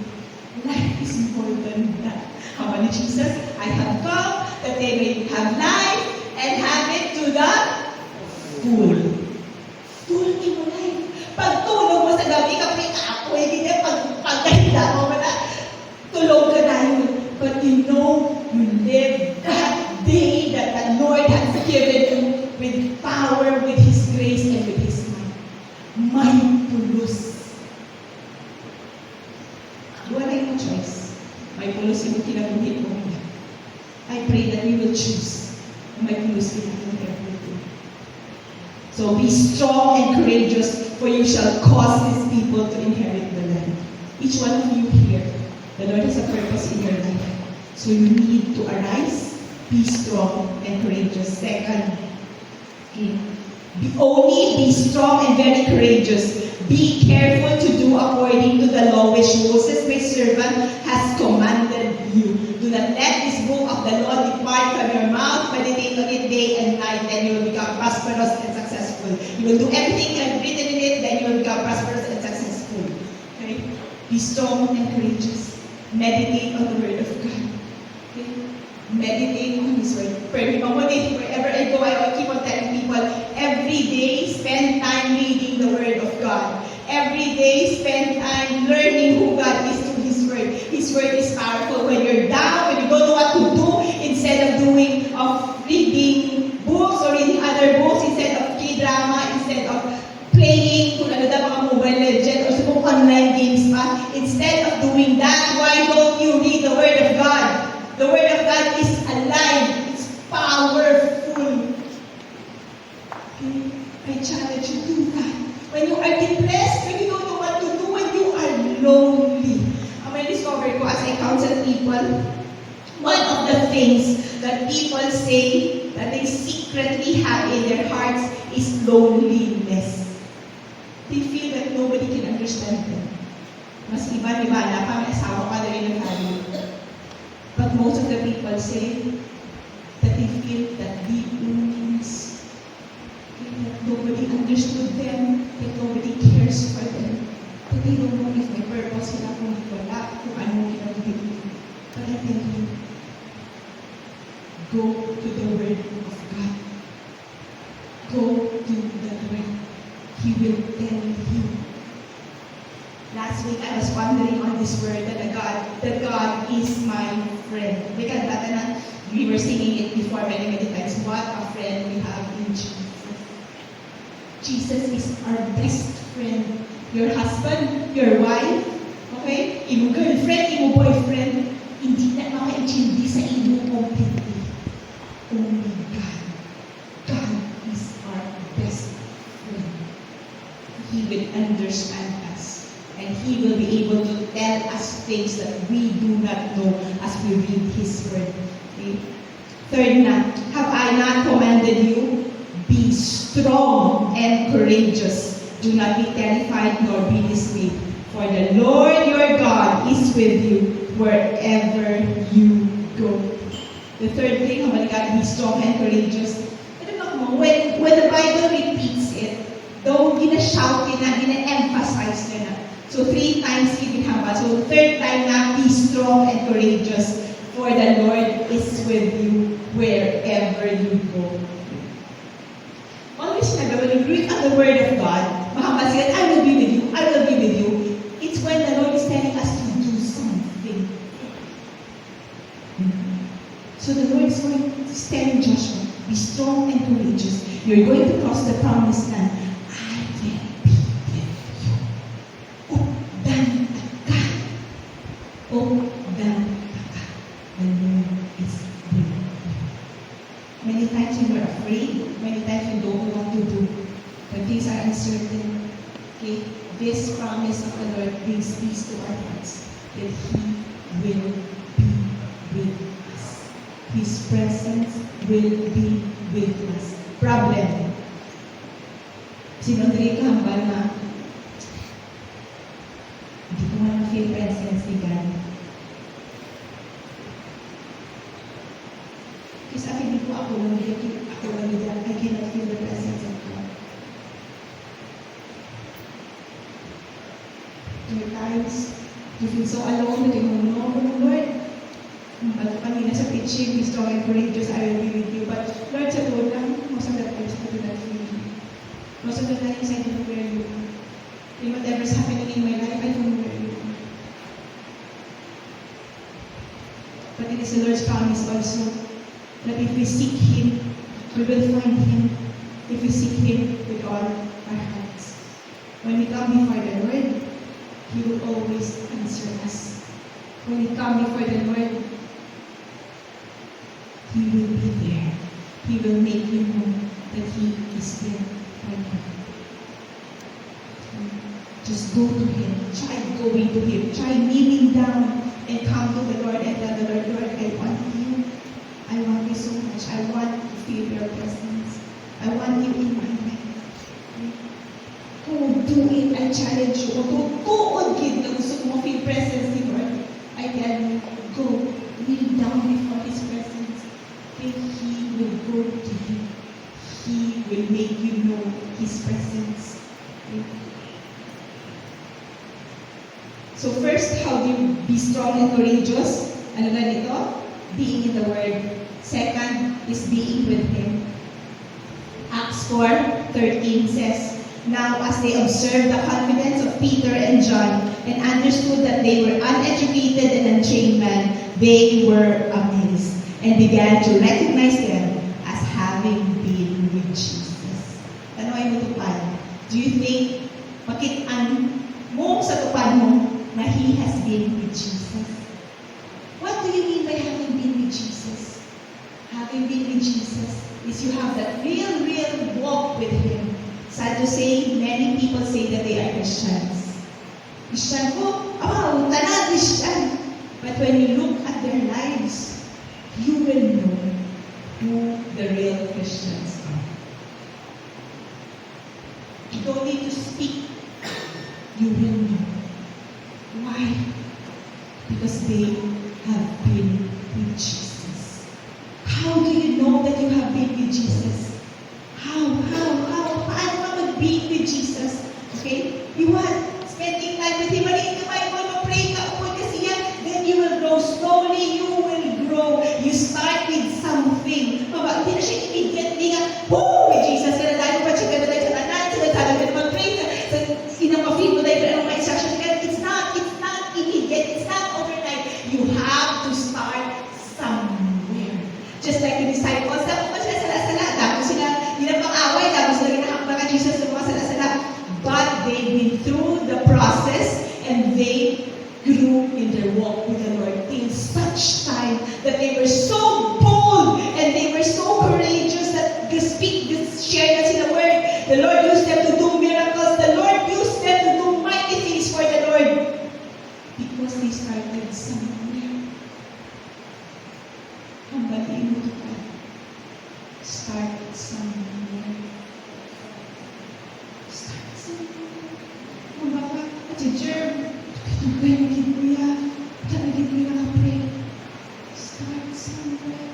Life is more than that. How many Jesus? I have come that they may have life and have it to the full. Full in your life. Pag tulog mo sa gabi, kapit ako, hindi na pagkahila mo na tulog ka na yun. But you know, you live that day that the Lord has given you with power, with His grace, and with His might. Mindfulness. Wala yung choice. Mindfulness yung kinabuhi mo. I pray that we will choose mindfulness in every day. So be strong and courageous, for you shall cause these people to inherit the land. Each one of you here, the Lord has a purpose in your life. So you need to arise, be strong and courageous. Second, only be strong and very courageous. Be careful to do according to the law which Moses, my servant, has commanded you. Do not let this book of the law depart from your mouth. Meditate on it day and night, then you will become prosperous and successful. You will do everything you have written in it, then you will become prosperous and successful. Okay? Be strong and courageous. Meditate on the word of God. Okay? Meditate on His word. Wherever I go, I keep on telling people, every day spend time reading the word of God. Every day spend time learning who God is through His word. His word is powerful. When you're down, when you don't know what to do, instead of reading books or reading other books, instead of K-drama, instead of playing kung ano daw mga Mobile Legends or sa online games pa, instead of doing that, why don't you read the word of God? The word of God is alive. It's powerful. Okay? I challenge you to do that. When you are depressed, when you don't know what to do, when you are lonely. Ang may discover ko as I counsel people, one of the things that people say that they secretly have in their hearts is loneliness. They feel that nobody can understand them. Mas iba-iba na, pang asawa pa na rin ng family. But most of the people say that they feel that deep loneliness. That nobody understood them, that nobody cares for them, that they don't know if may purpose sila kung wala, kung ano ginagawa. But I tell you, go to the Word of God. Go to the Word. He will tell you. Last week, I was pondering on this word that God is my friend. We were singing it before many times. What a friend we have in Jesus. Jesus is our best friend. Your husband, your wife, okay? Imo girlfriend, imo boyfriend, hindi na makaintindi sa imo completely. Only God. God is our best friend. He will understand us. And He will be able to tell us things that we do not know as we read His word. Okay? Third na, have I not commanded you? Be strong and courageous. Do not be terrified nor be dismayed. For the Lord your God is with you wherever you go. The third thing, how God be strong and courageous. When the Bible repeats it, though gina-shout na, gina-emphasize na. So 3 times ginahamba. So the third time na, be strong and courageous. For the Lord is with you wherever you go. Always never, when you read on the Word of God, makapansin, I will be with you, I will be with you. It's when the Lord is telling us to do something. So the Lord is going to tell Joshua, be strong and courageous. You're going to cross the promised land. I will be with you. Oh, dan ka. Oh, dan ka. The Lord is with you. Many times when we're afraid, many times we don't know what to do. When things are uncertain, certain, okay, this promise of the Lord brings peace to our hearts, that He will be with us. His presence will be with us. Problem. Sinundri ka hambal na hindi ko man feel presence ni God. Kasi hindi ko ako lang I cannot feel the presence of God. There are times you feel so alone that you don't know, Lord, but kanina sa teaching, be strong and courageous, I will be with you. But Lord, sa tuwa lang, most of the times I do not feel you. Most of the times I don't know where you are. And whatever's happening in my life, I don't know where you are. But it is the Lord's promise also that if we seek Him, we will find Him. If we seek Him with all our hearts. When we come before the Lord, He will always answer us. When we come before the Lord, He will be there. He will make you know that He is there for you. Just go to Him. Try going to Him. Try kneeling down and come to the Lord and tell the Lord, Lord, I want you. I want you so much. I want to feel your presence. I want you in my life. Kung do it, I challenge you. Kung tuod gid na gusto mo feel presence ni Lord, I tell you, go. Kneel down before His presence. And He will go to you. He will make you know His presence. So first, how do you be strong and courageous? Ano na nito? Being in the Word. Second is being with Him. Acts 4:13 says, now as they observed the confidence of Peter and John and understood that they were uneducated and untrained men, they were amazed and began to recognize them as having been with Jesus. Ano ay mutupan? Do you think makitaan mo sa tupan mo na He has been with Jesus? What do you mean by having been with Jesus? Having been with Jesus is you have that real walk with Him. Sad to say, many people say that they are Christians. Christian ko, tanan Christian. But when you look at their lives, you will know who the real Christians are. You don't need to speak. You will know. Why? Because they have been with Jesus. How do you know that you have been with Jesus? How? Paano ka mag-be with Jesus? Okay? You want spending time with Him. Maliit ka Bible, mag-pray ka, upod ka siya. Then you will grow. Slowly, you will grow. You start with something. Hindi na siya immediately nga, with Jesus. Kaya tayo pa siya, gano'n tayo sa tanan, sabi ka mag-pray ka. Inang-ma-feel mo tayo, pero anong ma-instruction ka. It's not immediate. It's not overnight. You have to start somewhere. Just like the disciples, dapat pa sila sala-sala. Dapat sila, hindi pang-away. Dapat sila ginahakbang ka Jesus sa mga sala-sala. But they've been through the process and they grew in their walk with the Lord till such time that they were so bold and they were so courageous that they share us in the word. The Lord used them to do miracles. The Lord used them to do mighty things for the Lord because they started somewhere. Ang batiin mo ito ka. Start somewhere. Start somewhere. Kung baka, Ate Jerm, pwede naging kuya. Naging kuya nakapray. Start somewhere.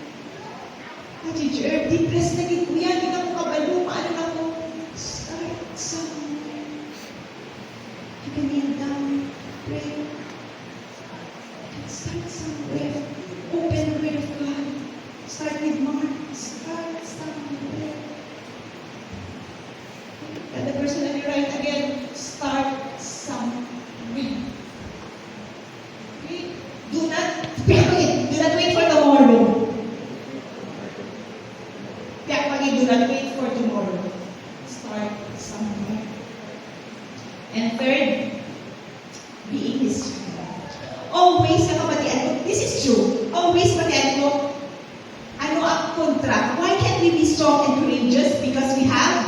Ate Jerm, depressed naging kuya. Hindi na ko kabalo. Paano na ko? Start somewhere. You can kneel down. Pray. Start somewhere. Open the Word of God. Start with Mark. Start somewhere. And the person on your right again, start somewhere. Okay? Do not wait for tomorrow. Do not wait for tomorrow. Start somewhere. And third, being His child. Always, kapatian, this is true. Always, patian ko, ano ang kontra? Why can't we be strong and courageous? Because we have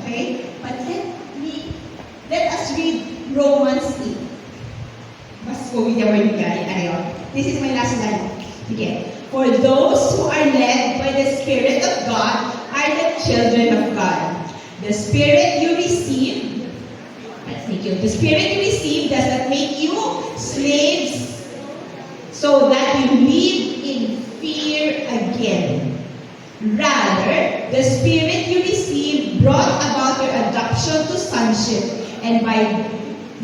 Okay? But let us read Romans 8. Mas kuwi naman yung guy. This is my last line. Again. For those who are led by the Spirit of God are the children of God. The Spirit you receive, the Spirit you receive does not make you slaves so that you live in fear again. Rather, the Spirit you receive brought about your adoption to sonship, and by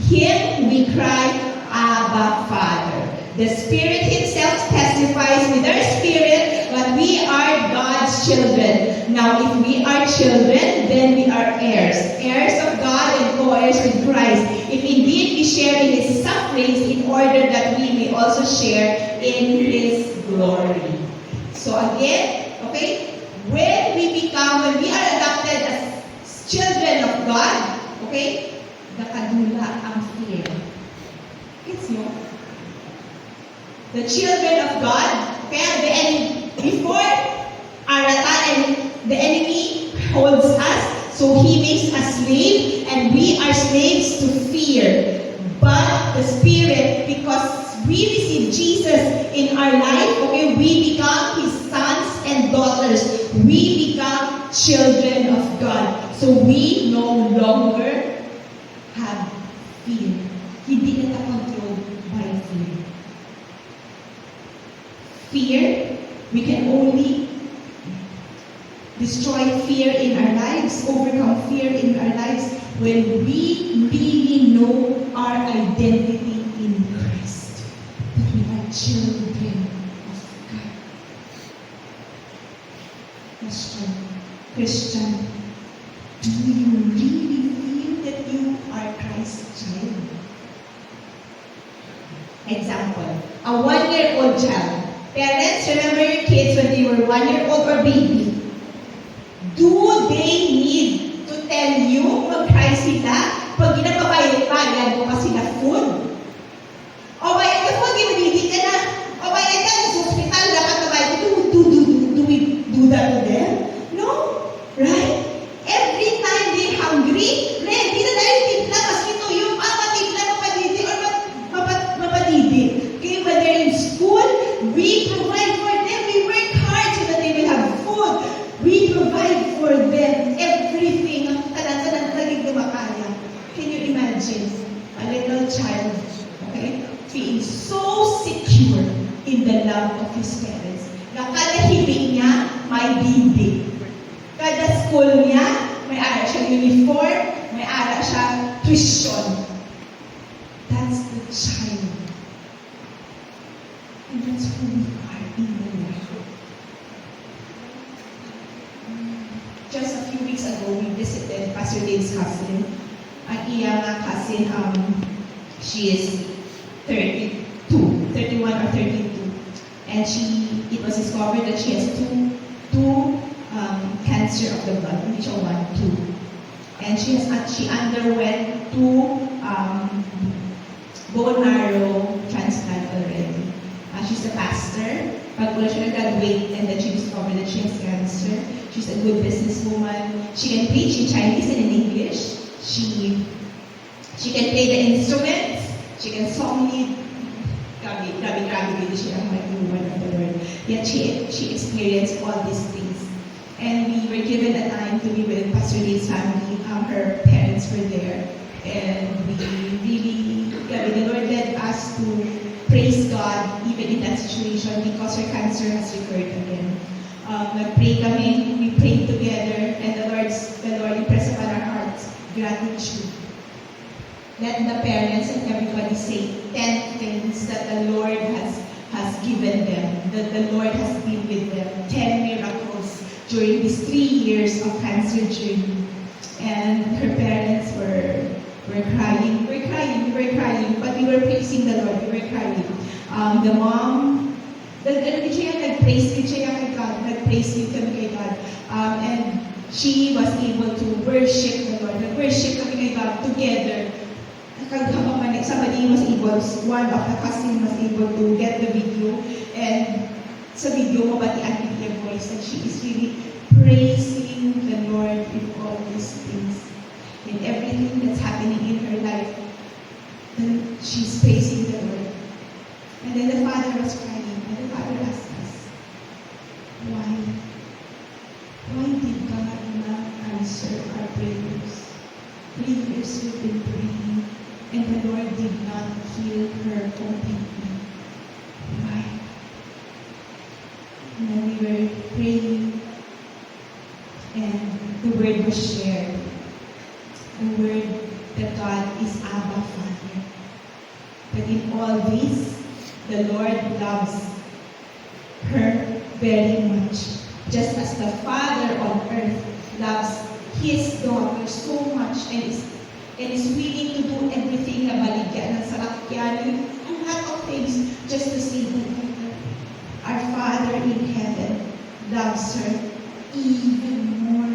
Him we cry, Abba, Father. The Spirit Himself testifies with our spirit that we are God's children. Now, if we are children, then we are heirs, heirs of God and co-heirs with Christ. If indeed we share in His sufferings, in order that we may also share in His glory. So again, okay, when we are adopted as children of God, okay, nakadula ang fear. It's no. The children of God, okay, before Aratan and the enemy holds us, so he makes us slave, and we are slaves to fear. But the Spirit, because we receive Jesus in our life, okay, we become His sons and daughters. We become children of God. So we no longer have fear. Hindi na controlled by fear. Fear, we can only destroy fear in our lives, overcome fear in our lives when we really know our identity in Christ. That we are children of God. Christian, do you really feel that you are Christ's child? Example, a 1-year-old child. Parents, remember your kids when they were 1-year-old or baby. Do they need to tell you mag-cry sila pag ginapabayad mo pa sila food? O bayad ka food, ginadidi ka na. O bayad ka, sa hospital, dapat na bayad. Do we do that to them? No. Right? Every time they're hungry, ready na tayo timpla, maski tuyo, mapatimpla, mapadidi, or mapadidi. Okay, when they're in school, we provide for them. We work hard so that they will have food. We provide for them everything. Tanan-tanan laging dumakaya. Can you imagine a little child, okay, feeling so secure in the love of his parents? Na kada hibing niya, may dindi. Kada school niya, may ara siya uniform, may ara siya tuition. That's the child. And that's who we are in the Lord. Just a few weeks ago, we visited Pastor Dave's cousin. Ang iyang cousin, she is 31 or 32. And it was discovered that she has two cancer of the blood, which are 1, 2. And she underwent 2 bone marrow transplant already. She's a pastor. Pag wala siya nag-graduate and then she discovered that she has cancer. She's a good businesswoman. She can preach in Chinese and in English. She can play the instruments. She can song lead. Grabe siya ang woman of the Lord. Yet she experienced all these things. And we were given a time to be with Pastor Lee's family. Her parents were there. And we really, the Lord led us to praise God even in that situation because her cancer has recurred again. Nag-pray kami, we prayed together, and the Lord impressed upon our hearts gratitude. Let the parents and everybody say 10 things that the Lord has given them, that the Lord has been with them, 10 miracles during these 3 years of cancer journey. And her parents were crying, but we were praising the Lord, we were crying. The mom, nag-praise kay God, nag-praise kami kay God. And she was able to worship the Lord, nag-worship kami kay God together. One of the cousins was able to get the video, and sa video mabatian yung voice, and she is really praising the Lord in all these things. everything that's happening in her life, then she's praising the Lord. And then the father was crying, and the father asked us, why? Why did God not answer our prayers? 3 years we've been praying, and the Lord did not heal her completely. Why? And then we were praying, and the word was shared. The word that God is Abba Father. That in all this, the Lord loves her very much. Just as the Father on earth loves His daughter so much and is willing to do everything na baligyan ng salakyan, a lot of things just to save the daughter. Our Father in heaven loves her even more.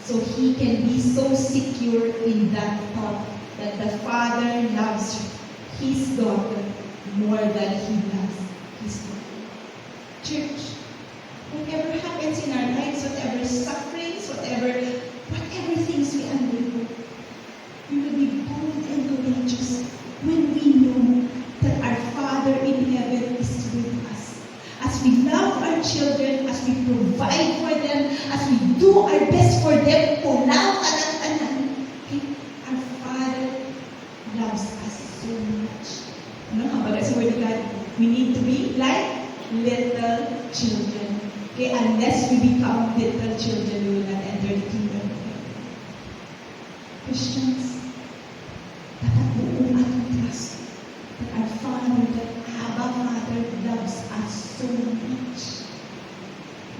So He can be so secure in that thought that the Father loves His daughter more than He loves His daughter. Church, whatever happens in our lives, whatever sufferings, whatever things we undergo, we will be bold and courageous when we know that our Father in heaven is with us. As we love our children, as we provide for them, as we do our best for them, our Father loves us so much. But as a word of God, we need to be like little children. Okay, unless we become little children, we will not enter the kingdom of heaven. Christians, dapat buong ating trust that our Father, that Abba Father loves us so much.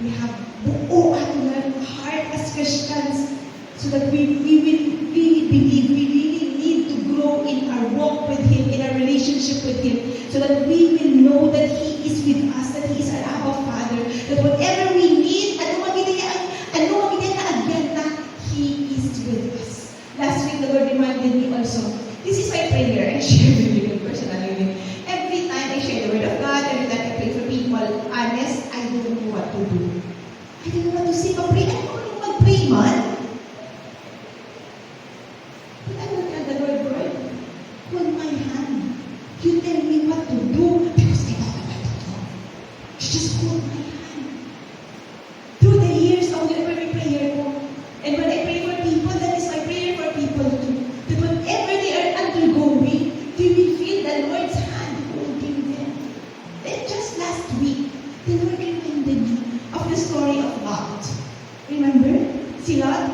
We have buong ating heart as Christians so that we will really believe, we really need to grow in our walk with Him, in our relationship with Him, so that we will know that He is with us, that He is our Abba Father, that whatever we need, ano magiging na agenda, He is with us. Last week, the Lord reminded me also, this is my prayer, I share with you personally. Every time I share the Word of God, every time I pray for people, honest, I don't know what to do. I don't know what to say, mag-pray. I don't know mag-pray man. But I will tell the Lord, Lord, hold my hand. You tell me what to do, because I don't know what to do. You just hold my hand. Through the years, ako din every prayer ko. And when I pray for people, that is my prayer for people too. That whatever they are undergoing, they will feel the Lord's hand holding them. Then just last week, the Lord reminded me of the story of Lot. Remember? Si Lot,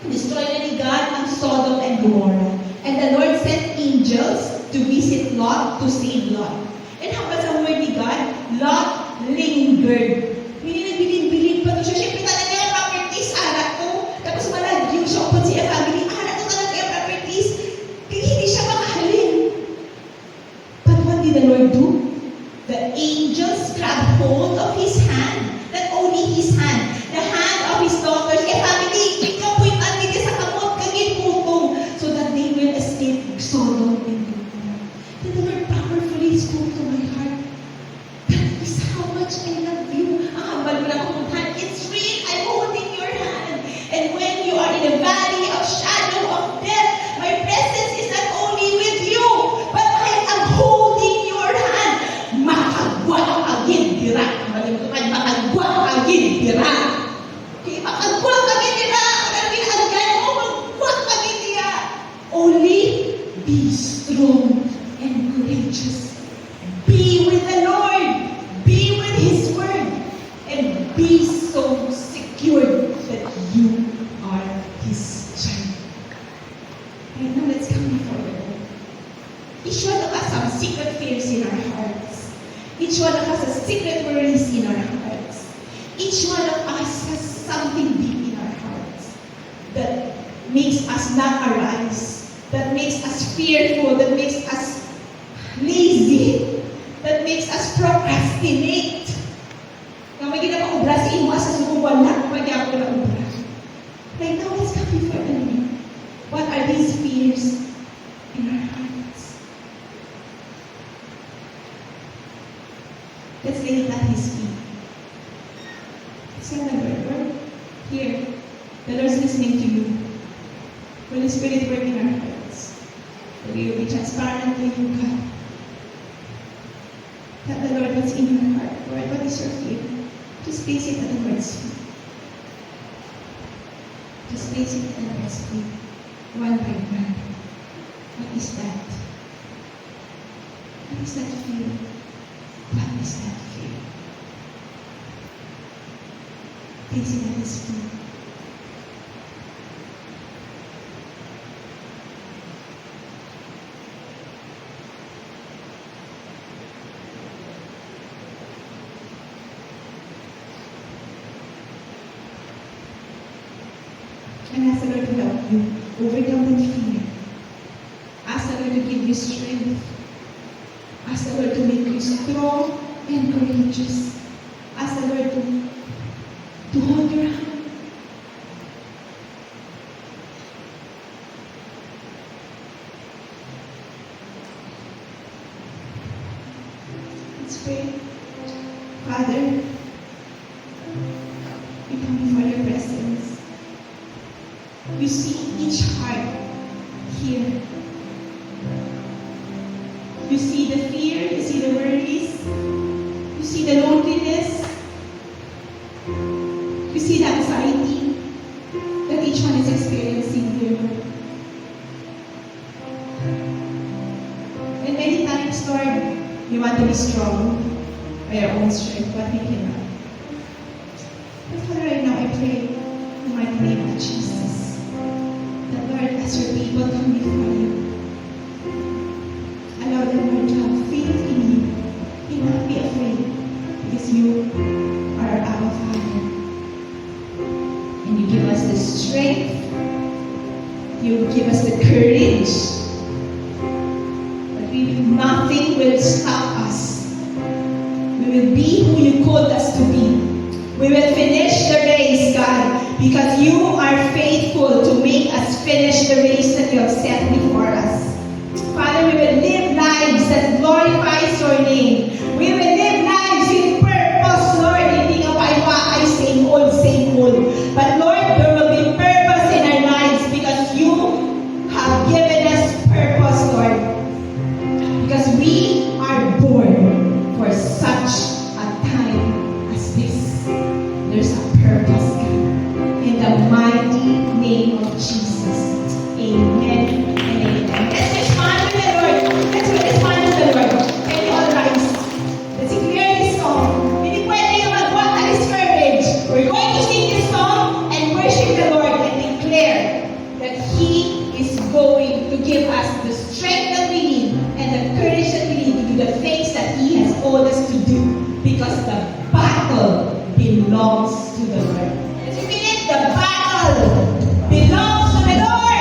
destroyed na ni God ang Sodom and Gomorrah. And the Lord sent angels to visit Lot, to save Lot. And how about sa word ni God? Lot lingered. Hindi nagbilin-bilin pa to siya. Siyempre talaga yung properties, anak ko. Tapos malagyo siya upon siya family. Anak ko talaga yung properties. Kaya hindi siya makahalin. But what did the Lord do? The angels grabbed hold of his hand. Not only his hand, the hand of his daughters. Kaya family, ikaw po'y andito sa kamot kagin putong so that they will escape Sodom and Gomorrah. Then the Lord powerfully spoke to my heart. That is how much I love you. Ang hambal mo lang akong hand. It's real. I'm holding your hand. And when you are in a valley of shadow of death, my presence is not only with you, but I am holding your hand. Makagwa ang agin dira. Malimutan, makagwa ang agin dira. Okay, makagwa ang agin dira. Karabing agad mo, magwa ang agin dira. Only be strong and courageous. Be with the Lord. Be with His Word. And be so secure that you are His child. Right now, let's come before the Lord. Each one of us have secret fears in our hearts. Each one of us has secret worries in our hearts. Each one of us has something deep in our hearts that makes us not arise, that makes us fearful, that makes us lazy, that makes us procrastinate. Nga may ginagawa sa imo sa sumuwala, magyapon na ubra. Right now, let's come before the Lord. What are these fears in our hearts? Let's lay it at His feet. Let's tell the Lord, Lord, here, the Lord's listening to you. Holy Spirit, work in our hearts. That we will be transparent to you, God. Tell the Lord what's in your heart. Lord, what is your fear? Just place it at the Lord's feet. Just place it at the Lord's feet. One by one. What is that? What is that fear? What is that fear? Place it at His feet. And ask the Lord to help you overcome that fear. Ask the Lord to give you strength. Ask the Lord to make you strong and courageous. Ask the Lord to hold your hand. Let's pray. Father, we come before your presence. You see each heart here. You see the fear, you see the worries, you see the loneliness, you see the anxiety that each one is experiencing here. And many times, Lord, we want to be strong by our own strength, but we cannot. But Father, right now I pray in the mighty name of Jesus that, Lord, as your people come before you, allow them, Lord, to have faith in you. Do not be afraid, because you are our Father. And you give us the strength, you give us the courage, that nothing will stop us. We will be who you called us to be. We will finish the race, God, because you are faithful to make us finish the race that you have set before us. Father, we will live lives that glorifies your name. We will live lives with purpose, Lord. Hindi nga paiwaay, same old. But Lord, there will be purpose in our lives because you have given us purpose, Lord. Because we are born for such a time as this. There's a purpose, God. In the mighty name of Jesus. Amen and amen. Let's respond to the Lord. Let's respond to the Lord. Can you all rise? Let's declare this song. Hindi pwede yung magwag na discourage. We're going to sing this song and worship the Lord and declare that He is going to give us the strength that we need and the courage that we need to do the things that He has called us to do, because the battle belongs to the Lord. Let's repeat it. The battle belongs to the Lord.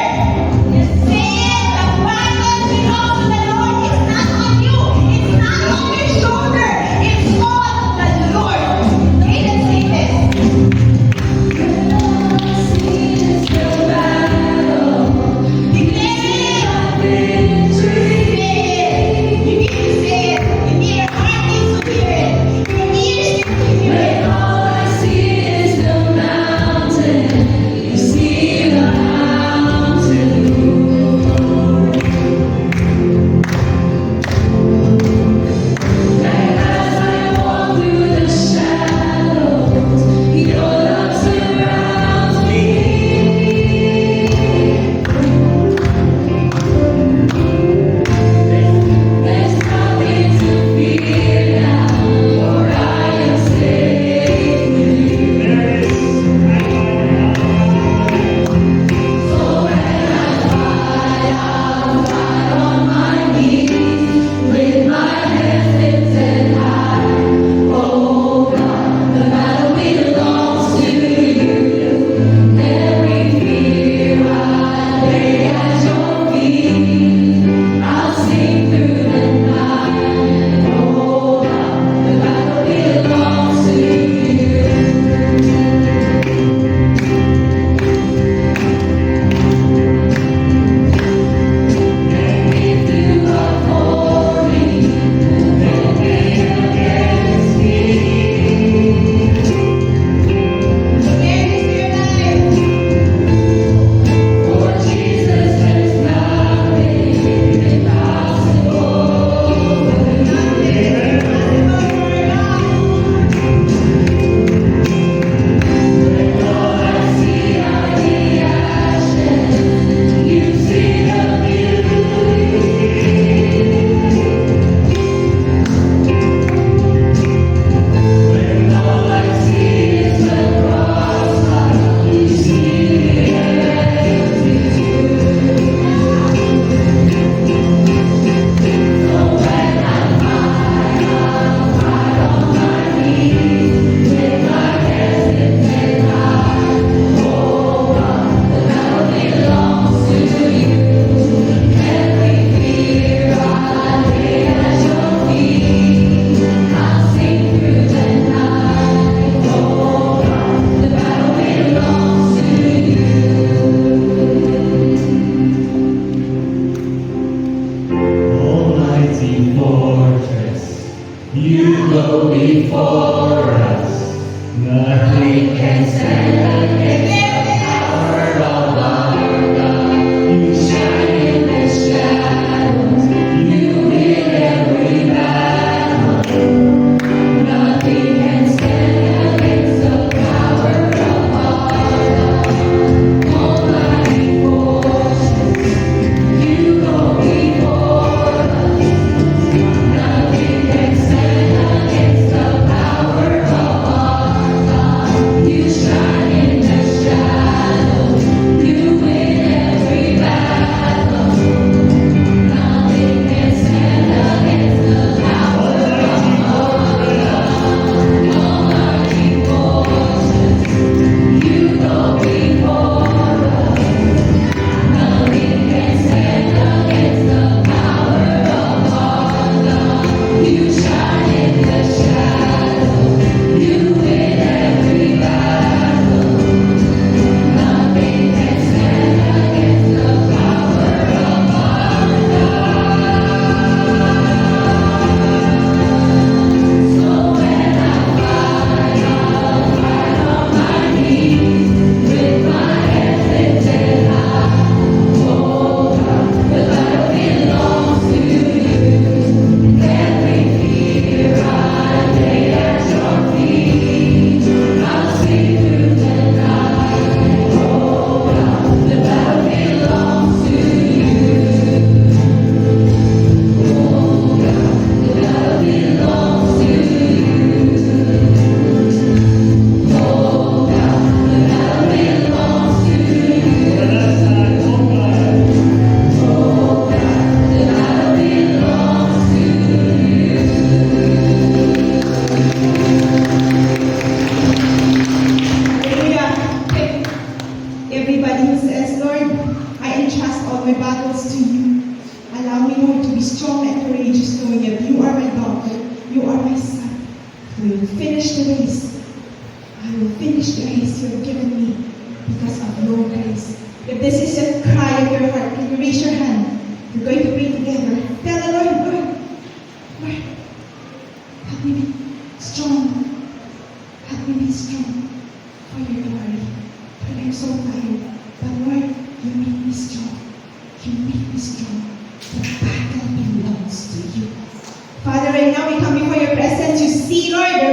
all my battles to you. Allow me, Lord, to be strong and courageous, knowing that you are my daughter, you are my son. We will finish the race. I will finish the race you have given me because of your grace. If this is a cry of your heart, can you raise your hand? We're going to pray together. Tell the Lord, Lord, help me be strong. Help me be strong for your glory. Lord, I'm so tired. But Lord, you make me strong. You make me strong. The battle belongs to you. Father, right now we come before your presence. You see, Lord, the